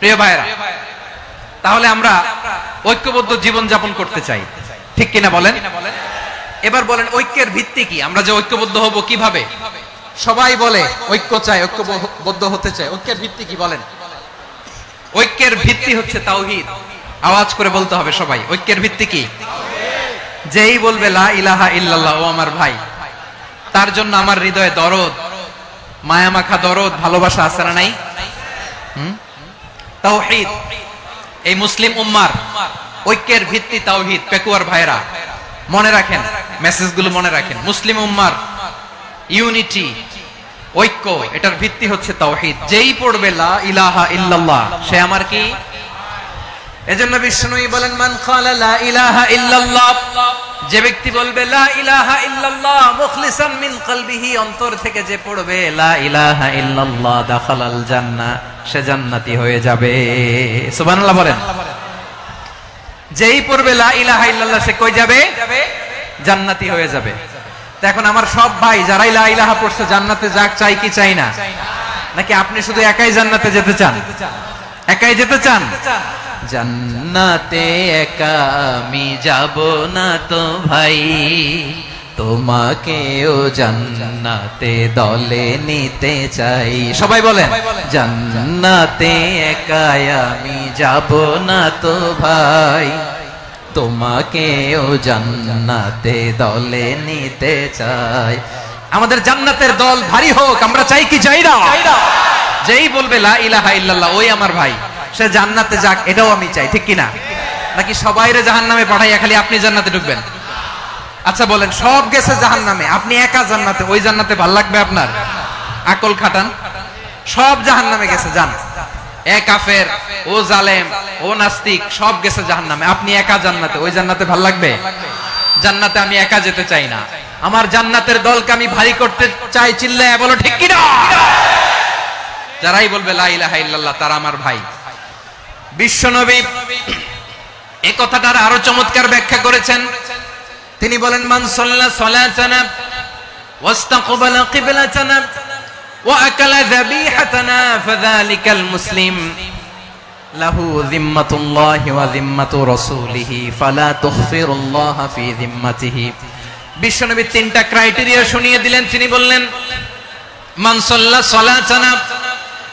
প্রিয় ভাইরা, তাহলে আমরা ঐক্যবদ্ধ জীবন যাপন করতে চাই, ঠিক কিনা বলেন? এবার বলেন ঐক্যের ভিত্তি কি? আমরা যে ঐক্যবদ্ধ হব কিভাবে? সবাই বলে ঐক্য চাই, ঐক্যবদ্ধ হতে চাই। ঐক্যের ভিত্তি কি বলেন? ঐক্যের ভিত্তি হচ্ছে তাওহীদ। আওয়াজ করে বলতে হবে সবাই, ঐক্যের ভিত্তি কি? যেই বলবে লা ইলাহা ইল্লাল্লাহ, ও আমার ভাই, তার জন্য আমার হৃদয়ে দরদ, মায়া মাখা দরদ, ভালোবাসা আছে না নাই? তাওহীদ। এই মুসলিম উম্মার ঐক্যের ভিত্তি তাওহীদ। পেকুয়ার ভাইরা মনে রাখেন, মেসেজগুলো মনে রাখেন। মুসলিম উম্মার ইউনিটি, ঐক্য, এটার ভিত্তি হচ্ছে তাওহীদ। যেই পড়বে লা ইলাহা ইল্লাল্লাহ, সে আমার কি? এজন্য বিষ্ণুই বলেন, মান ক্বালা লা ইলাহা ইল্লাল্লাহ, যে ব্যক্তি বলবে লা ইলাহা ইল্লাল্লাহ মুখলিসান মিন কলবিহি, অন্তর থেকে যে পড়বে লা ইলাহা ইল্লাল্লাহ, দাখালাল জান্নাহ, সে জান্নাতি হয়ে যাবে। সুবহানাল্লাহ বলেন। যেই পড়বে লা ইলাহা ইল্লাল্লাহ, সে কই যাবে? জান্নাতি হয়ে যাবে। এখন আমার সব ভাই যারাই লা ইলাহা পড়ছে জান্নাতে যাক, চাই কি চাই না? নাকি আপনি শুধু একাই জান্নাতে যেতে চান? একাই যেতে চান? জান্নাতে একা আমি যাব না তো ভাই, তোমাকেও জান্নাতে দলে নিতে চাই। সবাই বলেন, জান্নাতে একা আমি যাব না তো ভাই, তোমাকেও জান্নাতে দলে নিতে চাই। আমাদের জান্নাতের দল ভারী হোক, আমরা চাই কি চাই না? যেই বলবে লা ইলাহা ইল্লাল্লাহ, ওই আমার ভাই, সে জান্নাতে যাক, এটাও আমি চাই, ঠিক কিনা? নাকি সবাইরে জাহান্নামে পাঠাইয়া খালি আপনি জান্নাতে ঢুকবেন? আচ্ছা বলেন, সব গেছে জাহান্নামে, আপনি একা জান্নাতে, ওই জান্নাতে ভাল লাগবে আপনার? আকল খাটান। সব জাহান্নামে গেছে, যান। এ কাফের, ও জালেম, ও নাস্তিক, সব গেছে জাহান্নামে, আপনি একা জান্নাতে, ওই জান্নাতে ভাল লাগবে? জান্নাতে আমি একা যেতে চাই না, আমার জান্নাতের দলকে আমি ভারী করতে চাই। চিল্লায় বলো ঠিক কিনা? যারাই বলবে লা ইলাহা ইল্লাল্লাহ, তারা আমার ভাই। বিশ্বনবী এই কথাটার আরো চমৎকার ব্যাখ্যা করেছেন। তিনি বলেন, মান সাল্লা সালাতানা ওয়াস্তাকবালা কিবলাতানা ওয়া আকালা যাবিহাতানা ফাযালিকাল মুসলিম লাহু যিম্মাতুল্লাহি ওয়া যিম্মাতু রাসূলিহি ফালা তুখফিরুল্লাহা ফি যিম্মাতিহি। বিশ্বনবী তিনটা ক্রাইটেরিয়া শুনিয়ে দিলেন। তিনি বললেন, মান সাল্লা সালাতানা,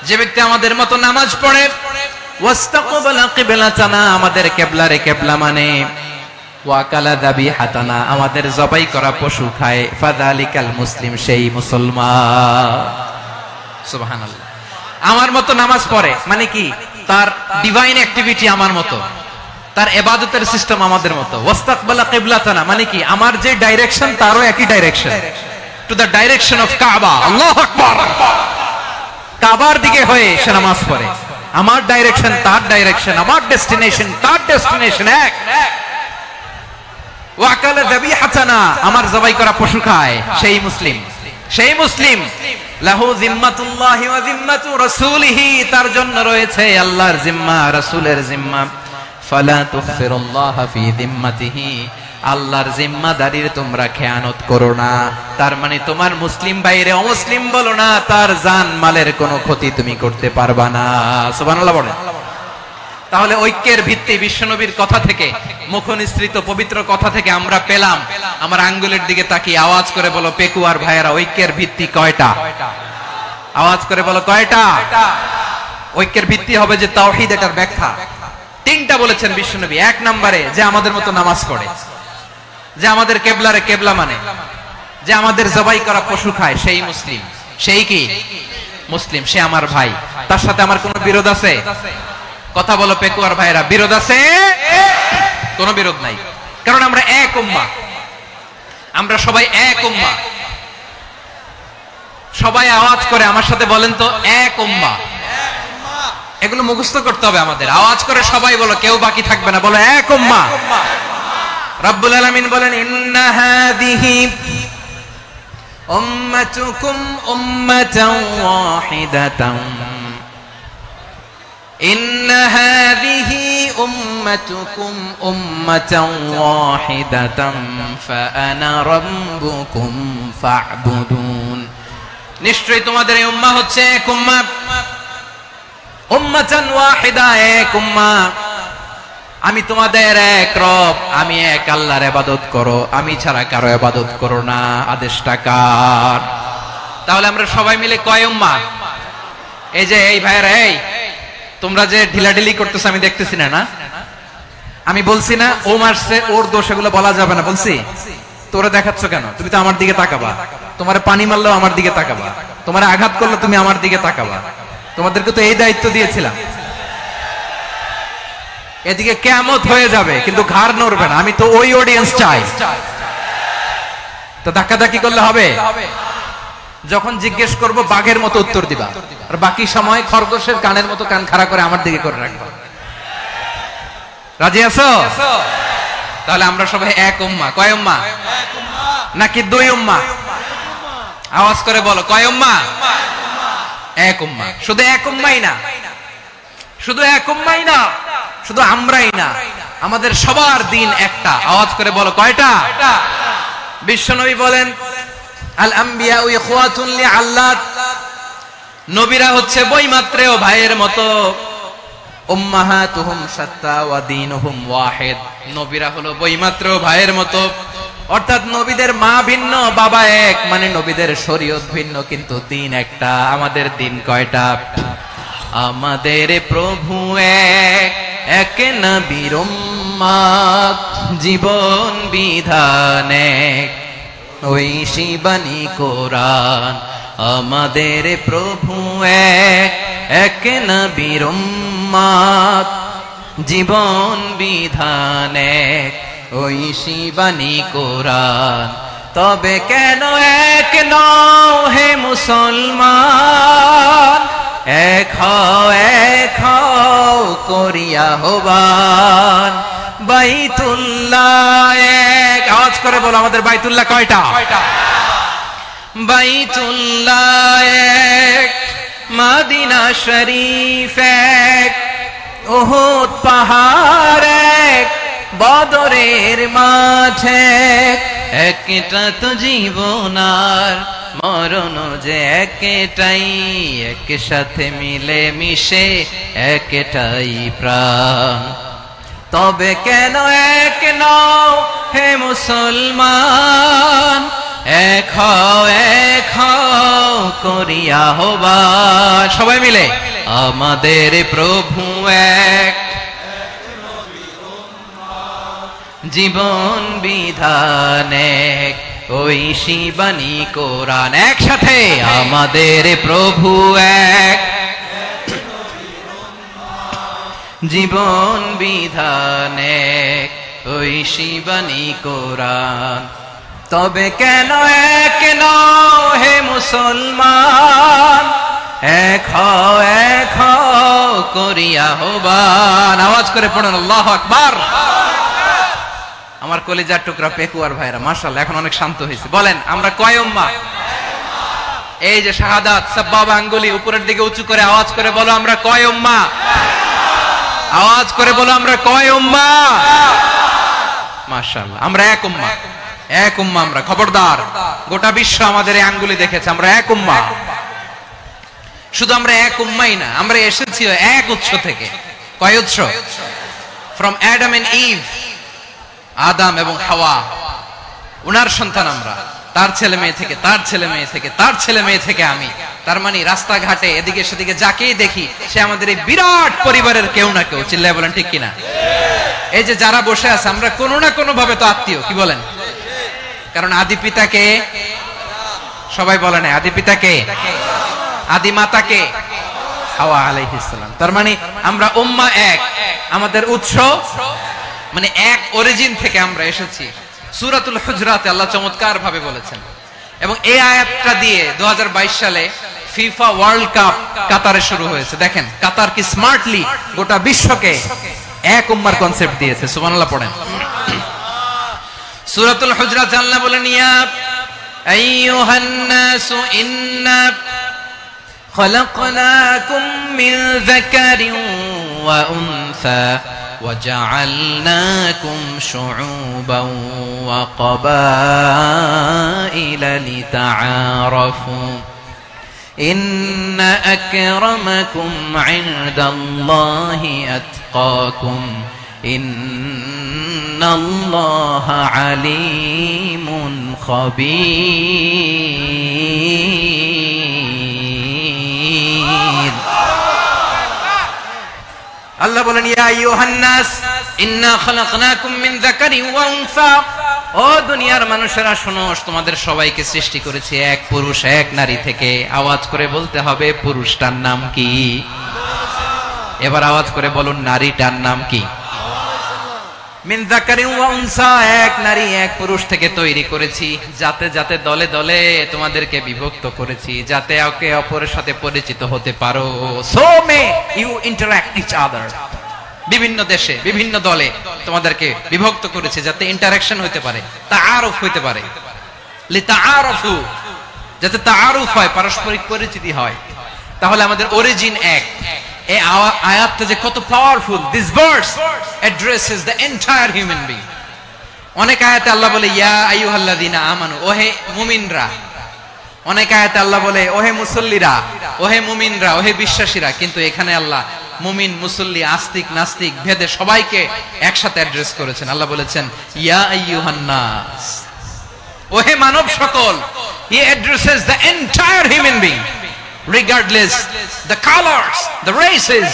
যে ব্যক্তি আমাদের মতো নামাজ পড়ে, ওয়াস্তাকবালা কিবলাতানা, আমাদের কিবলারে কিবলা মানে, ওয়া আকালা যাবিহাতানা, আমাদের জবাই করা পশু খায়, ফাযালিকাল মুসলিম, সেই মুসলমান। সুবহানাল্লাহ। আমার মতো নামাজ পড়ে মানে কি? তার ডিভাইন অ্যাক্টিভিটি আমার মতো, তার ইবাদতের সিস্টেম আমাদের মতো। ওয়াস্তাকবালা কিবলাতানা মানে কি? আমার যে ডাইরেকশন, তারও একই direction, to the direction of কাবা। আল্লাহু আকবার। কাবার দিকে হয়ে সে নামাজ পড়ে। আমার ডাইরেকশন, তার ডাইরেকশন, আমার ডেস্টিনেশন, তার ডেস্টিনেশন এক। ওয়া আকালা যাবিহাতানা, আমার জবাই করা পশু খায়, সেই মুসলিম। সেই মুসলিম। লাহু যিম্মাতুল্লাহি ওয়া যিম্মাতু রাসূলিহি, তার জন্য রয়েছে আল্লাহর জিম্মা, রাসূলের জিম্মা। ফালা তুখফিরুল্লাহা ফি যিম্মাতিহি, আল্লাহর জিম্মাদারির তোমরা খেয়ানত করো না। তার মানে তোমার মুসলিম ভাইরে অমুসলিম বলো না, তার জান মালের কোনো ক্ষতি তুমি করতে পারবা না। সুবহানাল্লাহ বলেন। তাহলে ঐক্যের ভিত্তি বিশ্বনবীর কথা থেকে, মুখনিসৃত পবিত্র কথা থেকে আমরা পেলাম। আমার আঙ্গুলের দিকে তাকিয়ে আওয়াজ করে বলো পেকুয়ার ভাইয়েরা, ঐক্যের ভিত্তি কয়টা? আওয়াজ করে বলো কয়টা? ঐক্যের ভিত্তি হবে যে তাওহীদ, এটার ব্যাখ্যা তিনটা বলেছেন বিশ্বনবী। এক নম্বরে, যে আমাদের মতো নামাজ পড়ে, যে আমাদের কেবলারে কেবলা মানে, যে আমাদের জবাই করা পশু খায়, সেই মুসলিম। সেই কি? মুসলিম, সে আমার ভাই। তার সাথে আমার কোনো বিরোধ আছে? কথা বলো পেকুয়ার ভাইরা, বিরোধ আছে? কোনো বিরোধ নাই, কারণ আমরা এক উম্মাহ, আমরা সবাই এক উম্মাহ। সবাই আওয়াজ করে আমার সাথে বলেন তো, এক উম্মাহ। এগুলো মুখস্থ করতে হবে আমাদের। আওয়াজ করে সবাই বলো, কেউ বাকি থাকবে না, বলো এক উম্মাহ। রব্বুল আলামিন বলেন, ইন্না হাযিহি উম্মাতুকুম উম্মাতান ওয়াহিদাতান, ইন্না হাযিহি উম্মাতুকুম উম্মাতান ওয়াহিদাতান ফাআনা রাব্বুকুম ফা'বুদুন। নিশ্চয়ই তোমাদের এই উম্মাহ হচ্ছে এক উম্মাহ, উম্মাতান ওয়াহিদা, এক উম্মাহ। আমি তোমাদের এক রব, আমি এক আল্লাহর ইবাদত করো, আমি ছাড়া কারো ইবাদত করো না। আদেশটা কার? তাহলে আমরা সবাই মিলে কয় উম্মাহ? এই যে এই ভাইরা, এই তোমরা যে ঢিলাঢিলি করতেছ আমি দেখতেছি না। আমি বলছি না ও মারছে, ওর দোষ, এগুলো বলা যাবে না। বলছি তোরা দেখাচ্ছ কেন? তুমি তো আমার দিকে তাকাবা। তোমার পানি মারলেও আমার দিকে তাকাবা, তোমার আঘাত করলে তুমি আমার দিকে তাকাবা। তোমাদেরকে তো এই দায়িত্ব দিয়েছিলাম। এদিকে কিয়ামত হয়ে যাবে কিন্তু ঘাড় নড়বে না। আমি তো ওই অডিয়েন্স চাই। তো ধাক্কাধাক্কি করলে হবে? যখন জিজ্ঞেস করব বাঘের মতো উত্তর দিবা, আর বাকি সময় খরগোশের কানের মতো কান খাড়া করে আমার দিকে করে রাখবা। রাজি আছো? তাহলে আমরা সবাই এক উম্মাহ। কয় উম্মাহ? নাকি দুই উম্মাহ? আওয়াজ করে বলো, কয় উম্মাহ? এক উম্মাহ। শুধু এক উম্মাহই না, শুধু এক উম্মাহই না, শুধু আমরাই না, আমাদের সবার দিন একটা। আওয়াজ করে বলো, কয়টা? বিশ্বনবী বলেন, আল আম্বিয়া ইখওয়াতুন লিআল্লাত, নবীরা হচ্ছে বৈমাত্রেয় ভাইয়ের মতো। উম্মাহাতুহুম শাত্তা ওয়া দীনুহুম ওয়াহিদ, নবীরা হলো বৈমাত্রেয় ভাইয়ের মতো। অর্থাৎ নবীদের মা ভিন্ন, বাবা এক, মানে নবীদের শরীয়ত ভিন্ন কিন্তু দিন একটা। আমাদের দিন কয়টা? আমাদের প্রভু এক, এক নবীর উম্মাত, জীবন বিধান এক, ওই শিবানী কোরআন। আমাদের প্রভু এক, এক নবীর উম্মাত, জীবন বিধান এক, ওই শিবানী কোরআন। তবে কেন এক নও হে মুসলমান? এক হও করিয়া হবান। বাইতুল্লাহ এক, আওয়াজ করে বলো আমাদের বাইতুল্লাহ কয়টা? বাইতুল্লাহ এক, মদিনা শরীফ এক, উহুদ পাহাড় এক, বদরের মাঠে একটা তো জীবন আর মরণ যে একটাই, একসাথে মিলে মিশে একটাই প্রাণ। তবে কেন এক নও হে মুসলমান? এক হও করিয়া হবান। সবাই মিলে, আমাদের প্রভু এক, জীবন বিধান এক, ওই শিবানী কোরআন। একসাথে, আমাদের প্রভু এক, জীবন বিধান এক, ওই শিবানী কোরআন। তবে কেন এক নও হে মুসলমান? এক হও করিয়া হবান। আওয়াজ করে পড়ুন আল্লাহু আকবার। আমার কলিজার টুকরা পেকুয়ার ভাইরা মাশাআল্লাহ এখন অনেক শান্ত হয়েছে। বলেন আমরা কয় উম্মাহ? এই যে শাহাদাত সাব্বাবা আঙ্গুলি উপরের দিকে উঁচু করে আওয়াজ করে বলো আমরা কয় উম্মাহ? আওয়াজ করে বলো আমরা কয় উম্মাহ? মাশাআল্লাহ আমরা এক উম্মাহ, এক উম্মাহ আমরা। খবরদার, গোটা বিশ্ব আমাদের এই আঙ্গুলি দেখেছে, আমরা এক উম্মাহ। শুধু আমরা এক উম্মাহই না, আমরা এসেছি এক উৎস থেকে। কয় উৎস? ফ্রম অ্যাডাম এন্ড ইভ, আদম এবং হাওয়া, উনার সন্তান আমরা। তার ছেলে মেয়ে থেকে, তার ছেলে মেয়ে থেকে, তার ছেলে মেয়ে থেকে আমি। তার মানে রাস্তাঘাটে এদিকে সেদিকে যাকেই দেখি সে আমাদের এই বিরাট পরিবারের কেউ না কেউ। চিল্লায় বলেন ঠিক কিনা? এই যে যারা বসে আছে আমরা কোনো না কোনো ভাবে তো আত্মীয়, কি বলেন? কারণ আদি পিতাকে সবাই বলে না, আদি পিতাকে, আদি মাতাকে হাওয়া আলাইহিস সালাম। তার মানে আমরা উম্মাহ এক, আমাদের উৎস মানে এক অরিজিন থেকে আমরা এসেছি। সূরাতুল হুজরাতে আল্লাহ চমৎকার ভাবে বলেছেন। এবং এই আয়াতটা দিয়ে 2022 সালে ফিফা ওয়ার্ল্ড কাপ কাতারে শুরু হয়েছে। দেখেন কাতার কি স্মার্টলি গোটা বিশ্বকে এক উম্মার কনসেপ্ট দিয়েছে। সুবহানাল্লাহ পড়েন। সূরাতুল হুজরাত আল্লাহ বলেন, ইয়া আইয়ুহান নাসু ইন্না খলাকনাকুম মিন যাকারিন ওয়া উনসা وجعلناكم شعوبا وقبائل لتعارفوا ইন্না আকরামাকুম ইনদাল্লাহি আতকাকুম ইন্নাল্লাহা আলিমুন খাবীর। আল্লাহ বলেন, ইয়া আইয়ুহান নাস ইন্না খালাকনাকুম মিন যাকারিন ওয়া উনসা। ও দুনিয়ার মানুষেরা শোনো, তোমাদের সবাইকে সৃষ্টি করেছি এক পুরুষ এক নারী থেকে। আওয়াজ করে বলতে হবে, পুরুষটার নাম কি? এবার আওয়াজ করে বলুন, নারীটার নাম কি? মিন যাকারিন ওয়া উনসা, এক নারী এক পুরুষ থেকে তৈরি করেছি। যাতে যাতে দলে দলে তোমাদেরকে বিভক্ত করেছি, যাতে একে অপরের সাথে পরিচিত হতে পারো। So may you interact each other. বিভিন্ন দেশে বিভিন্ন দলে তোমাদেরকে বিভক্ত করেছে যাতে ইন্টারঅ্যাকশন হতে পারে, তাআরুফ হতে পারে। লিতাআরফু, যাতে তাআরুফ হয়, পারস্পরিক পরিচিতি হয়। তাহলে আমাদের অরিজিন এক। এই আয়াতটা যে কত powerful! This verse addresses the entire human being. অনেক আয়াতে আল্লাহ বলে ইয়া আইয়ুহাল্লাযীনা আমানু, ওহে মুমিনরা। অনেক আয়াতে আল্লাহ বলে ওহে মুসল্লিরা, ওহে মুমিনরা, ওহে বিশ্বাসীরা। কিন্তু এখানে আল্লাহ মুমিন মুসল্লি আস্তিক নাস্তিক ভেদে সবাইকে একসাথে অ্যাড্রেস করেছেন। আল্লাহ বলেছেন ইয়া আইয়ুহান নাস, ওহে মানব সকল। হি addresses the entire human being regardless the colors, the races,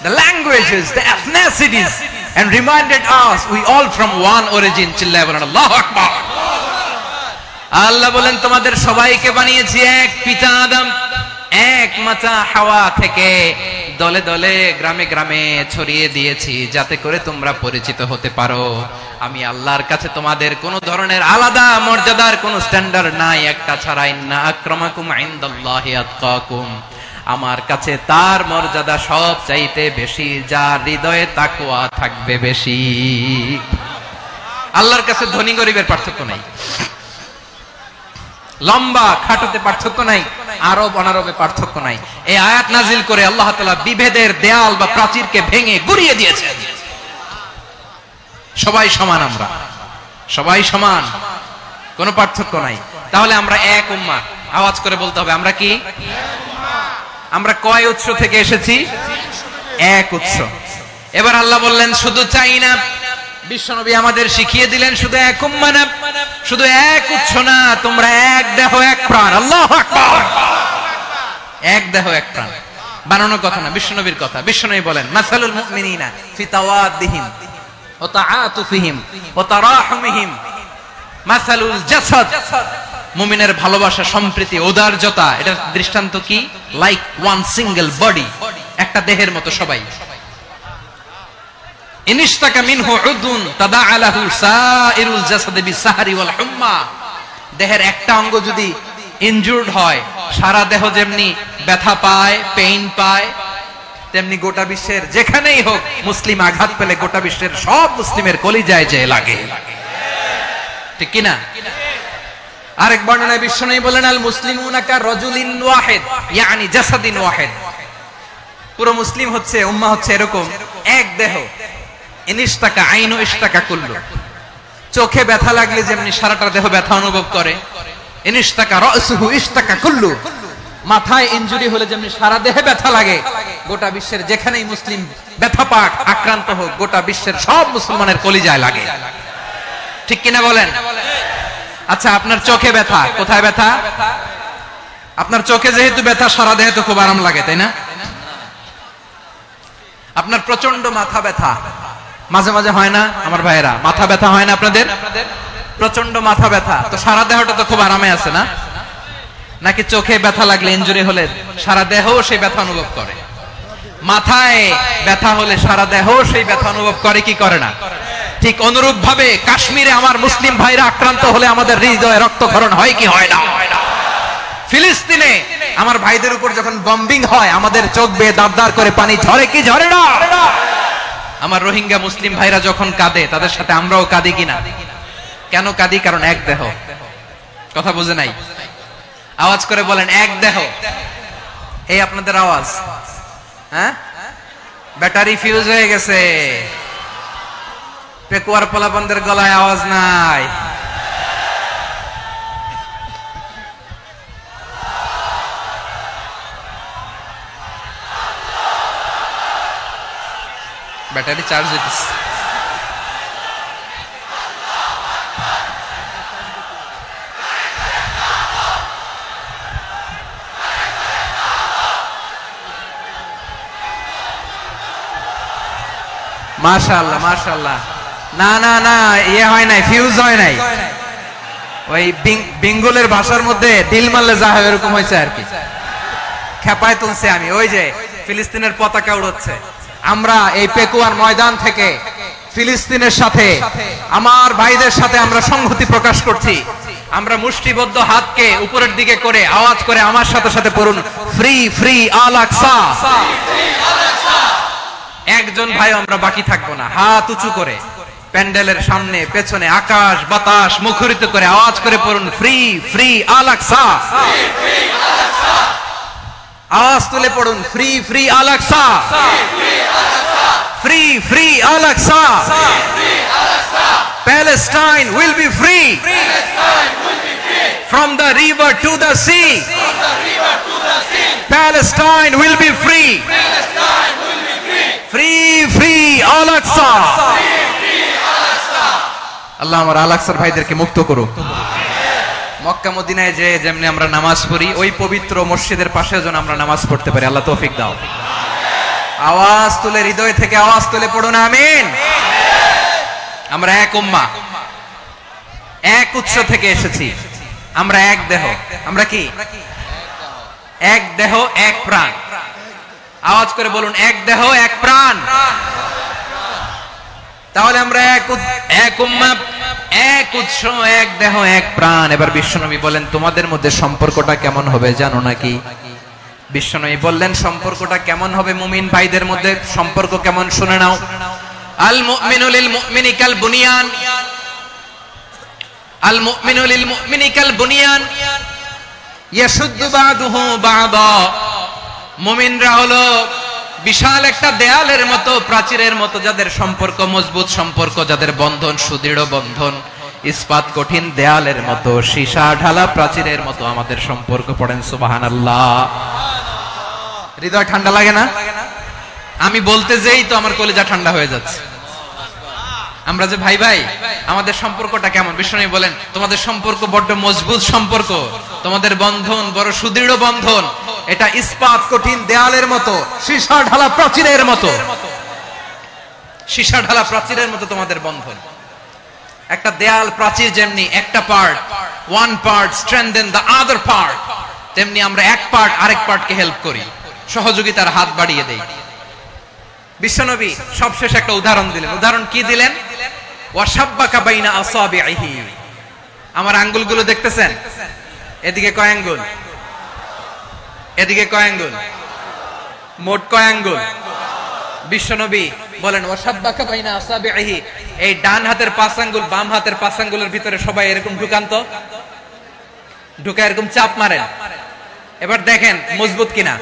the languages, the ethnicities, and reminded us we all from one origin. চিল্লায়ে বলেন আল্লাহু আকবার। আল্লাহ বলেন তোমাদের সবাইকে বানিয়েছি এক পিতা আদম, এক মাতা হাওয়া থেকে। দলে দলে গ্রামে গ্রামে ছড়িয়ে দিয়েছি যাতে করে তোমরা পরিচিত হতে পারো। আমি আল্লাহর কাছে তোমাদের কোন ধরনের আলাদা মর্যাদার কোন স্ট্যান্ডার্ড নাই, একটা ছাড়া। ইন্না আকরামাকুম ইনদাল্লাহি আতকাকুম, আমার কাছে তার মর্যাদা সব চাইতে বেশি যার হৃদয়ে তাকওয়া থাকবে বেশি। আল্লাহর কাছে ধনী গরিবের পার্থক্য নাই, লম্বা খাটোতে পার্থক্য নাই, আরব অনারবে পার্থক্য নাই। এই আয়াত নাজিল করে আল্লাহ তাআলা বিভেদের দেয়াল বা প্রাচীরকে ভেঙে গুড়িয়ে দিয়েছেন। সবাই সমান, আমরা সবাই সমান, কোনো পার্থক্য নাই। তাহলে আমরা এক উম্মাহ। আওয়াজ করে বলতে হবে, আমরা কি? আমরা কয় উৎস থেকে এসেছি? এক উৎস। এবার আল্লাহ বললেন শুধু চাই না, বিশ্বনবী আমাদের শিখিয়ে দিলেন শুধু এক উম্মাহ না, শুধু এক উৎস না, তোমরা এক দেহ এক প্রাণ। আল্লাহু আকবার। এক দেহ এক প্রাণ বানানো কথা না, বিশ্বনবীর কথা। বিশ্বনবী বলেন মাসালুল মুমিনিনা ফি তাওয়াদ্দিহিম ওয়া তাআতুফিহিম ওয়া তারাহুমিহিম মাসালুল জাসাদ। মুমিনের ভালোবাসা, সম্প্রীতি, উদারতা, এটার দৃষ্টান্ত কি? লাইক ওয়ান সিঙ্গেল বডি, একটা দেহের মতো সবাই। ইনিশতাকা মিনহু উদুন তাদাআলাহু সাইরুল জাসাদি বিসাহরি ওয়াল হুম্মা। দেহের একটা অঙ্গ যদি ইনজুরড হয়, সারা দেহ যেমনি ব্যথা পায়, পেইন পায়, তেমনি গোটা বিশ্বের যেখানেই হোক মুসলিম আঘাত পেলে গোটা বিশ্বের সব মুসলিমের কলিজায় যে লাগে, ঠিক কি না? আরেক বর্ণনায় বিশ্বনবী বলেন আল মুসলিমুনা কা রাজুলিন ওয়াহিদ ইয়ানি জাসাদিন ওয়াহিদ। পুরো মুসলিম হচ্ছে, উম্মাহ হচ্ছে এরকম এক দেহ। ইনিশতাকা আইনু ইশতাকা কুল্লু। চোখে ব্যথা লাগলে যেমনি সারাটা দেহ ব্যথা অনুভব করে, ইনিশতাকা রাসুহু ইশতাকা কুল্লু। মাথায় ইনজুরি হলে যেমনি সারা দেহে ব্যথা লাগে, গোটা বিশ্বের যেখানেই মুসলিম ব্যথা পাক, আক্রান্ত হোক, গোটা বিশ্বের সব মুসলমানের কলিজায় লাগে, ঠিক কিনা বলেন? আচ্ছা, আপনার চোখে ব্যথা, কোথায় ব্যথা? আপনার চোখে যেহেতু ব্যথা, সারা দেহে তো খুব আরাম লাগে, তাই না? আপনার প্রচন্ড মাথা ব্যথা মাঝে মাঝে হয় না আমার ভাইয়েরা? মাথা ব্যথা হয় না আপনাদের? প্রচন্ড মাথা ব্যথা, তো সারা দেহটা তো খুব আরামে আছে না? নাকি চোখে ব্যথা লাগলে, ইনজুরি হলে সারা দেহ সেই ব্যথা অনুভব করে? মাথায় ব্যথা হলে সারা দেহ সেই ব্যথা অনুভব করে কি করে না? ঠিক অনুরূপ ভাবে কাশ্মীরে আমার মুসলিম ভাইরা আক্রান্ত হলে আমাদের হৃদয়ে রক্তক্ষরণ হয় কি হয় না? ফিলিস্তিনে আমার ভাইদের উপর যখন বম্বিং হয়, আমাদের চোখ বেয়ে দাঁড় করে পানি ঝরে কি ঝরে না? আমার রোহিঙ্গা মুসলিম ভাইরা যখন কাঁদে, তাদের সাথে আমরাও কাঁদি কিনা? কেন কাঁদি? কারণ এক দেহ। কথা বুঝে নাই? আওয়াজ করে বলেন এক দেহ। এই আপনাদের আওয়াজ, হ্যাঁ? ব্যাটারি ফিউজ হয়ে গেছে, পেকুয়ার পোলাপানদের গলায় আওয়াজ নাই। ব্যাটারি চার্জ হইতেছে। মাশাআল্লাহ মাশাআল্লাহ। না না না, ইয়ে হয় নাই, ফিউজ হয় নাই। ওই বেঙ্গলের ভাষার মধ্যে ডিল মারলে যা হয় এরকম হয়েছে আর কি। খেপায় তুলছে আমি। ওই যে ফিলিস্তিনের পতাকা উড়াচ্ছে। আমরা এই পেকুয়ার ময়দান থেকে ফিলিস্তিনের সাথে, আমার ভাইদের সাথে আমরা সংহতি প্রকাশ করছি। আমরা মুষ্টিবদ্ধ হাতকে উপরের দিকে করে আওয়াজ করে আমার সাথে সাথে পড়ুন, ফ্রি ফ্রি আল আকসা। একজন ভাই আমরা বাকি থাকবো না। হাত উঁচু করে প্যান্ডেলের সামনে পেছনে আকাশ বাতাস মুখরিত করে আওয়াজ করে পড়ুন, ফ্রি ফ্রি আল আকসা। আওয়াজ তুলে পড়ুন, free free Al Aqsa, free free Al Aqsa. Palestine will be free from the river to the sea. Palestine will be free. Free free Al Aqsa. আল্লাহ আমার আল আকসার ভাইদেরকে মুক্ত করুক। মক্কা মদিনায় যে যেমনি আমরা নামাজ পড়ি, ওই পবিত্র মসজিদের পাশে যেন আমরা নামাজ পড়তে পারি। আল্লাহ তৌফিক দাও। আওয়াজ তুলে, হৃদয় থেকে আওয়াজ তুলে পড়ুন আমিন। আমরা এক উম্মাহ, এক উৎস থেকে এসেছি। আমরা এক দেহ। আমরা কি? এক দেহ এক প্রাণ। আওয়াজ করে বলুন, এক দেহ এক প্রাণ। তাহলে আমরা এক উম্মাহ, এক উৎস, এক দেহ এক প্রাণ। এবার বিশ্বনবী বলেন, তোমাদের মধ্যে সম্পর্কটা কেমন হবে জানো নাকি? বিশ্বনবী বললেন, সম্পর্কটা কেমন হবে মুমিন ভাইদের মধ্যে? সম্পর্ক কেমন শুনে নাও। আল মুমিনু লিল মুমিনি কাল বুনিয়ান, আল মুমিনু লিল মুমিনি কাল বুনিয়ান ইয়াশুদ্দু বাদুহু বাদা। মুমিনরা হলো বিশাল একটা দেয়ালের মতো, প্রাচীরের মতো, যাদের সম্পর্ক মজবুত সম্পর্ক, যাদের বন্ধন সুদৃঢ় বন্ধন, ইস্পাত কঠিন দেয়ালের মতো, সীসা ঢালা প্রাচীরের মতো আমাদের সম্পর্ক। পড়েন সুবহানাল্লাহ। হৃদয় ঠান্ডা লাগে না? আমি বলতে যেই তো আমার কলিজা ঠান্ডা হয়ে যাচ্ছে। আমরা যে ভাই ভাই, আমাদের সম্পর্কটা কেমন? বিষ্ণু বলেন, তোমাদের সম্পর্ক বড্ড মজবুত সম্পর্ক, তোমাদের বন্ধন বড় সুদৃঢ় বন্ধন। এটা ইস্পাত কঠিন দেয়ালের মতো, সীসা ঢালা প্রাচীরের মতো, সীসা ঢালা প্রাচীরের মতো তোমাদের বন্ধন। একটা দেয়াল প্রাচীর যেমনি একটা part, one part strengthen the other part, তেমনি আমরা এক পার্ট আরেক পার্টকে হেল্প করি, সহযোগিতার হাত বাড়িয়ে দেই। বিশ্বনবী সবশেষ একটা উদাহরণ দিলেন। উদাহরণ কি দিলেন? ওয়াশাব্বাকা বাইনা আসাবিহি। আমার আঙ্গুলগুলো দেখতেছেন? এদিকে কয় আঙ্গুল, এদিকে কয় আঙ্গুল, মোট কয় আঙ্গুল? বিশ্বনবী বলেন, ওয়াশাব্বাকা বাইনা আসাবিহি। এই ডান হাতের 5 আঙ্গুল বাম হাতের 5 আঙ্গুলের ভিতরে সবাই এরকম ঢুকান্ত, ঢুকে এরকম চাপ মারেন। এবার দেখেন মজবুত কিনা।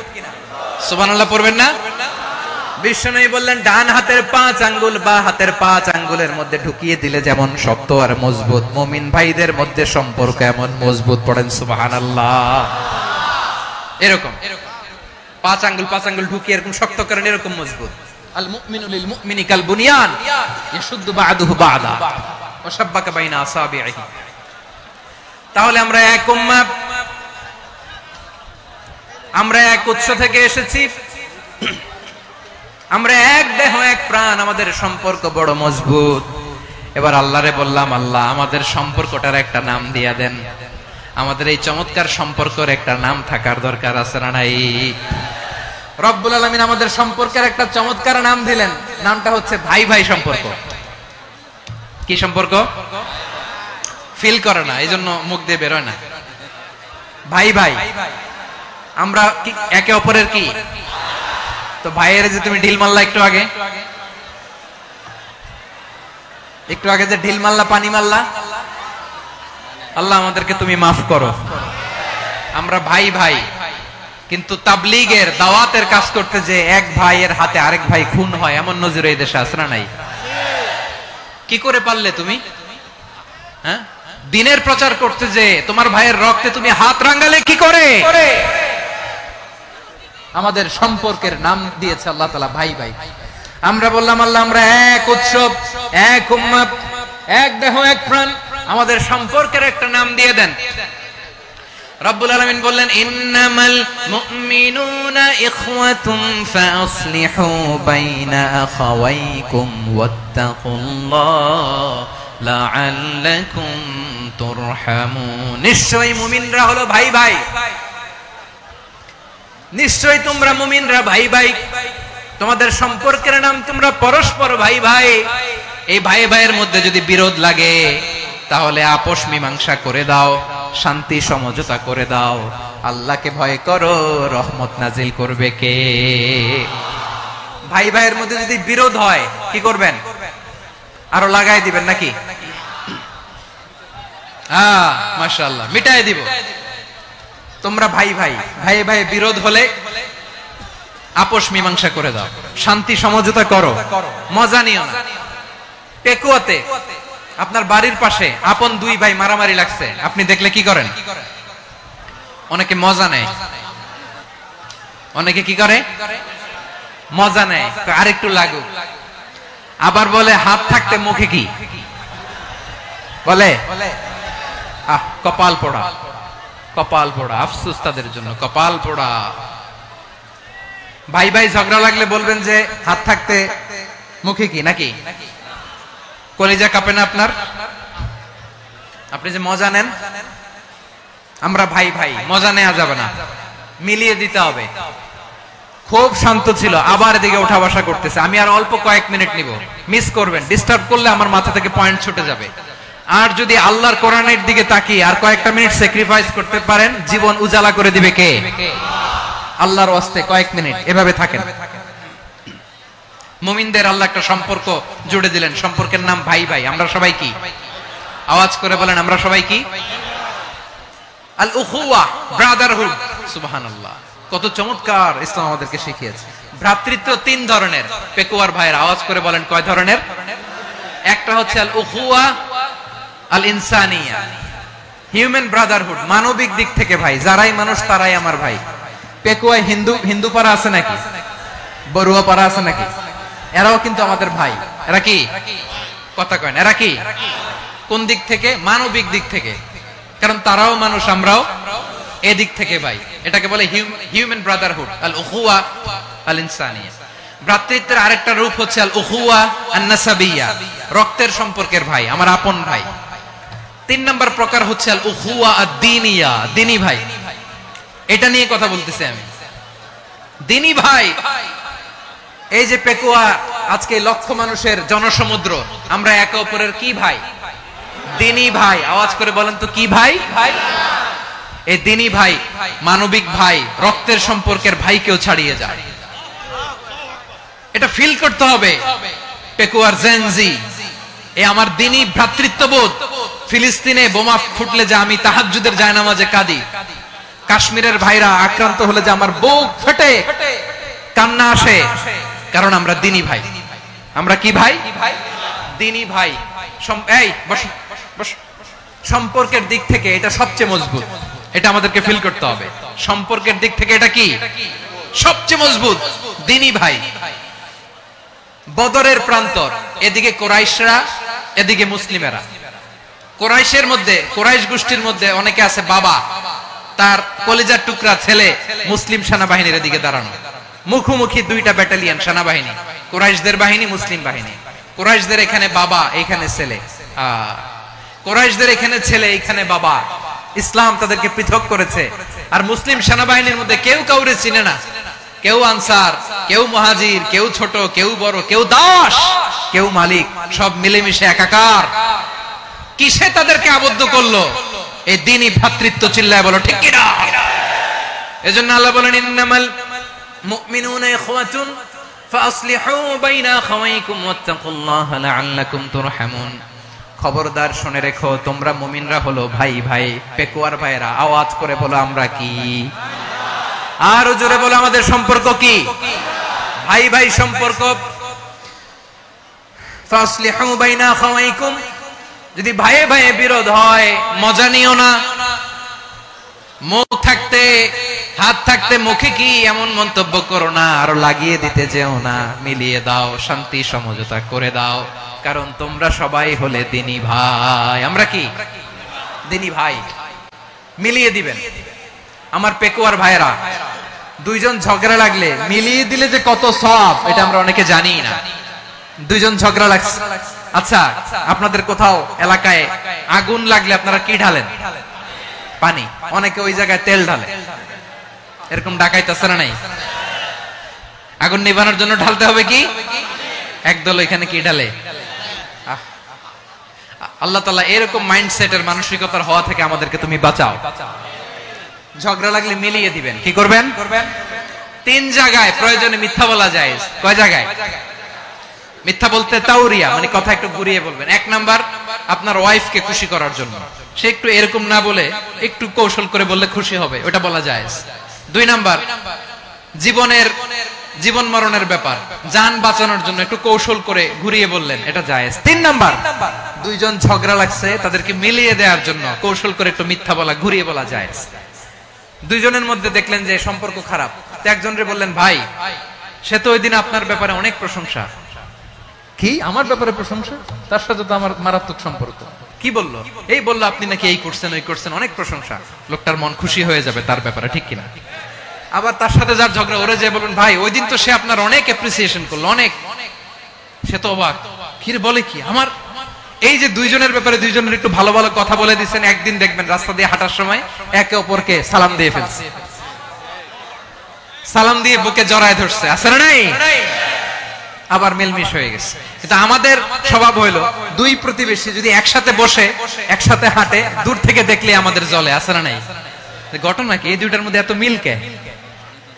সুবহানাল্লাহ পড়বেন না? বিশ্বনবী বললেন, ডান হাতের 5 আঙ্গুল বা হাতের 5 আঙ্গুলের মধ্যে ঢুকিয়ে দিলে যেমন শক্ত আর মজবুত, মুমিন ভাইদের মধ্যে সম্পর্ক এমন মজবুত। পড়েন সুবহানাল্লাহ। এরকম 5 আঙ্গুল ঢুকিয়ে এরকম শক্ত করেন, এরকম মজবুত। আল মুমিনু লিল মুমিনি কাল বুনিয়ান ইয়াশুদ্দু বা'দুহু বা'দা ওয়া শাব্বাকা বাইনা আসাবিহি। তাহলে আমরা এক উম্মাহ, আমরা এক উৎস থেকে এসেছি, আমরা এক দেহ এক প্রাণ, আমাদের সম্পর্ক বড় মজবুত। এবার আল্লাহরে বললাম, আল্লাহ আমাদের সম্পর্কটার একটা নাম দিয়া দেন। আমাদের এই চমৎকার সম্পর্কের একটা নাম থাকার দরকার আছে না নাই? রব্বুল আলামিন আমাদের সম্পর্কের একটা চমৎকার নাম দিলেন। নামটা হচ্ছে ভাই ভাই সম্পর্ক। কি সম্পর্ক? ফিল করে না, এই জন্য মুখ দিয়ে বেরোয় না। ভাই ভাই, আমরা একে অপরের কি? তো ভাইয়ের যে তুমি ঢিল মারলা একটু আগে, যে ঢিল মারলা, পানি মারলা, আল্লাহ আমাদেরকে তুমি মাফ করো। আমরা ভাই ভাই, কিন্তু তাবলীগের দাওয়াতের কাজ করতে যে এক ভাইয়ের হাতে আরেক ভাই খুন হয়, এমন নজির এই দেশে আছে না নাই? কি করে পারলে তুমি? হ্যাঁ, দিনের প্রচার করতে যে তোমার ভাইয়ের রক্তে তুমি হাত রাঙ্গালে কি করে? আমাদের সম্পর্কের নাম দিয়েছে আল্লাহ তাআলা ভাই ভাই। আমরা বললাম আল্লাহ আমরা এক উৎসব, এক উম্মত, এক দেহ, এক প্রাণ, আমাদের সম্পর্কের একটা নাম দিয়ে দেন। রব্বুল আলামিন বললেন ইন্নামাল মুমিনুনা ইখওয়াতুন ফাসলিহু বাইনা আখাওয়াইকুম ওয়াত্তাকুল্লাহ লাআল্লাকুম তুরহামুন। নিশ্চয়ই মুমিনরা হলো ভাই ভাই, নিশ্চয়ই তোমরা মুমিনরা ভাই ভাই, তোমাদের সম্পর্কের নাম তোমরা পরস্পর ভাই ভাই। এই ভাই ভাইয়ের মধ্যে যদি বিরোধ লাগে তাহলে আপোষ মীমাংসা করে দাও, শান্তি সমঝোতা করে দাও। আল্লাহকে ভয় করো, রহমত নাজিল করবে কে? ভাই ভাইয়ের মধ্যে যদি বিরোধ হয় কি করবেন? আরো লাগাই দিবেন নাকি? মাশাআল্লাহ, মিটাই দিব। তোমরা ভাই ভাই, ভাই ভাই বিরোধ হলে আপোষ মীমাংসা করে দাও, শান্তি সমঝোতা করো, মজা নিও না। পেকুয়াতে আপনার বাড়ির পাশে আপন দুই ভাই মারামারি লাগছে, আপনি দেখলে কি করেন? অনেকে মজা নেয়, অনেকে কি করে? মজা নেয়, আরেকটু লাগুক। আবার বলে হাত থাকতে মুখে কি বলে? কপাল পোড়া, কপাল পোড়া। আফসোস তাদের জন্য, কপাল পোড়া। ভাই ভাই ঝগড়া লাগলে বলবেন যে হাত থাকতে মুখে কি, নাকি? কলিজা কাঁপে না আপনার? আপনি যে মজা নেন, আমরা ভাই ভাই, মজা নেওয়া যাবে না, মিলিয়ে দিতে হবে। খুব শান্ত ছিল, আবার এদিকে ওঠা বসা করতেছে। আমি আর অল্প কয়েক মিনিট নিব, মিস করবেন। ডিস্টার্ব করলে আমার মাথা থেকে পয়েন্ট ছুটে যাবে। আর যদি আল্লাহর কোরআনের দিকে তাকিয়ে আর কয়েকটা মিনিট স্যাক্রিফাইস করতে পারেন, জীবন উজালা করে দিবে কে? আল্লাহর ওয়াস্তে কয়েক মিনিট এভাবে থাকেন। মুমিনদের আল্লাহ একটা সম্পর্ক জুড়ে দিলেন, সম্পর্কের নাম ভাই ভাই। আমরা সবাই কি? আওয়াজ করে বলেন, আমরা সবাই কি? আল উখুয়া, ব্রাদারহুড। সুবহানাল্লাহ, কত চমৎকার ইসলাম আমাদেরকে শিখিয়েছে। ভ্রাতৃত্ব তিন ধরনের। পেকুয়ার ভাইয়ের আওয়াজ করে বলেন, কয় ধরনের? একটা হচ্ছে আল উখুয়া আল ইনসানিয়া, হিউম্যান ব্রাদারহুড, মানবিক দিক থেকে ভাই, যারাই মানুষ তারাই আমার ভাই। পেকুয়ায় হিন্দু পাড়া আছে নাকি? বড়ুয়া পাড়া আছে নাকি? এরাও কিন্তু আমাদের ভাই। এরা কি? কথা কয় না, এরা কি? কোন দিক থেকে? মানবিক দিক থেকে। কারণ তারাও মানুষ, আমরাও এদিক থেকে ভাই। এটাকে বলে হিউম্যান ব্রাদারহুড, আল উখুয়া আল ইনসানিয়া। ভ্রাতৃত্বের আরেকটা রূপ হচ্ছে আল উখুয়া আন নাসাবিয়া, রক্তের সম্পর্কের ভাই, আমার আপন ভাই। তিন নম্বর প্রকার হচ্ছে আল উখুয়া আদ-দীনিয়া, দ্বীনি ভাই। এটা নিয়ে কথা বলতেছি আমি, দ্বীনি ভাই। এই যে পেকুয়া আজকে লক্ষ মানুষের জনসমুদ্র, আমরা একে অপরের কি ভাই? দ্বীনি ভাই। আওয়াজ করে বলেন তো, কি ভাই? এই দ্বীনি ভাই, মানবিক ভাই, রক্তের সম্পর্কের ভাইকেও ছাড়িয়ে যায়। এটা ফিল করতে হবে। পেকুয়ার জেনজি, এই আমার দ্বীনি ভ্রাতৃত্ববোধ। ফিলিস্তিনে বোমা ফুটলে যে আমি তাহাজ্জুদের জায়নামাজে কাঁদি, কাশ্মীরের ভাইরা আক্রান্ত হলে যে আমার বুক ফেটে কান্না আসে, কারণ আমরা দ্বীনি ভাই। আমরা কি ভাই? দ্বীনি ভাই। এই বসো বসো। সম্পর্কের দিক থেকে এটা সবচেয়ে মজবুত, এটা আমাদেরকে ফিল করতে হবে। সম্পর্কের দিক থেকে এটা কি? সবচেয়ে মজবুত, দ্বীনি ভাই। বদরের প্রান্তর, এদিকে কোরাইশরা, এদিকে মুসলিমেরা। কোরাইশের মধ্যে, কোরাইশ গোষ্ঠীর মধ্যে অনেকে আছে বাবা, তার কলিজার টুকরা ছেলে মুসলিম সেনাবাহিনীর দিকে দাঁড়ানো। মুখোমুখি দুইটা ব্যাটালিয়ন সেনাবাহিনী, কোরাইশদের বাহিনী, মুসলিম বাহিনী। কোরাইশদের এখানে বাবা, এখানে ছেলে। কোরাইশদের এখানে ছেলে, এখানে বাবা। ইসলাম তাদেরকে পৃথক করেছে। আর মুসলিম সেনাবাহিনীর মধ্যে কেউ কাউরে চিনে না। কেউ আনসার, কেউ মুহাজির, কেউ ছোট, কেউ বড়, কেউ দাস, কেউ মালিক, সব মিলেমিশে একাকার। কিসে তাদেরকে আবদ্ধ করলো? এই দ্বীনি ভ্রাতৃত্ব। চিল্লায় বলো ঠিক কিনা? এজন্য আল্লাহ বলেন, ইন্নামাল মুমিনুনা ইখওয়াতুন ফাসলিহু বাইনা আখাওয়াইকুম ওয়াত্তাকুল্লাহা লাআল্লাকুম তুরহামুন। খবরদার শুনে রেখো, তোমরা মুমিনরা হলো ভাই ভাই। পেকুয়ার ভাইরা আওয়াজ করে বলো, আমরা কি? আরো জোরে বলো, আমাদের সম্পর্ক কি? ভাই ভাই সম্পর্ক। ফাসলিহু বাইনা আখাওয়াইকুম, যদি ভাইয়ে ভাইয়ে বিরোধ হয় মজা নিও না। মুখ থাকতে হাত থাকতে মুখে কি এমন মন্তব্য করো না, আরো লাগিয়ে দিতে যেও না, মিলিয়ে দাও, শান্তি সমঝোতা করে দাও, কারণ তোমরা সবাই হলে দিনী ভাই। আমরা কি দিনী ভাই? মিলিয়ে দিবেন। আমার পেকুয়ার ভাইরা, দুইজন ঝগড়া লাগলে মিলিয়ে দিলে যে কত সওয়াব, এটা আমরা অনেকে জানি না। দুইজন ঝগড়া লাগছে, আচ্ছা আপনাদের কোথাও এলাকায় আগুন লাগলে আপনারা কি ঢালেন? পানি। অনেকে ওই জায়গায় তেল ঢালে, এরকম ডাকাইতে আছে না নাই? আগুন নিভানোর জন্য ঢালতে হবে কি? একদল এখানে কি ঢালে? আল্লাহ তাআলা এরকম মাইন্ডসেটের মানসিকতার হওয়া থেকে আমাদেরকে তুমি বাঁচাও। ঝগড়া লাগলে মিলিয়ে দিবেন। কি করবেন? 3 জায়গায় প্রয়োজনে মিথ্যা বলা যায়। কয় জায়গায় মিথ্যা বলতে? তাওরিয়া, মানে কথা একটু ঘুরিয়ে বলবেন। 1 নাম্বার, আপনার ওয়াইফকে খুশি করার জন্য, সে একটু এরকম না বলে একটু কৌশল করে বললে খুশি হবে, ওটা বলা যায়। 2 নাম্বার, জীবন মরণের ব্যাপার, জান বাঁচানোর জন্য একটু কৌশল করে ঘুরিয়ে বললেন, এটা জায়েজ। 3 নাম্বার, দুইজন ঝগড়া লাগছে, তাদেরকে মিলিয়ে দেওয়ার জন্য কৌশল করে একটু মিথ্যা বলা, ঘুরিয়ে বলা জায়েজ। দুইজনের মধ্যে দেখলেন যে সম্পর্ক খারাপ, তো একজনরে বললেন, ভাই সে তো ওই দিন আপনার ব্যাপারে অনেক প্রশংসা। কি আমার ব্যাপারে প্রশংসা? তার সাথে তো আমার মারাত্মক সম্পর্ক। কি বললো? এই বললো আপনি নাকি এই করছেন ওই করছেন, অনেক প্রশংসা। লোকটার মন খুশি হয়ে যাবে তার ব্যাপারে, ঠিক কিনা? আবার তার সাথে যার ঝগড়া, ওরে যে বলুন, ভাই ওই দিন তো সে আপনার অনেক অ্যাপ্রিসিয়েশন করলো, অনেক। সে তো অবাক, কি রে বলে কি? আমার এই যে দুইজনের ব্যাপারে দুইজনের একটু ভালো ভালো কথা বলে দিচ্ছেন, একদিন দেখবেন রাস্তা দিয়ে হাঁটার সময় একে অপরকে সালাম দিয়ে ফেলছে, সালাম দিয়ে বুকে জড়ায় ধরছে, আছে না নাই? আবার মিলমিশ হয়ে গেছে। কিন্তু আমাদের স্বভাব হইলো, দুই প্রতিবেশী যদি একসাথে বসে একসাথে হাঁটে, দূর থেকে দেখলে আমাদের জ্বলে, আছে না নাই? ঘটনা কি? এই দুইটার মধ্যে এত মিল কে?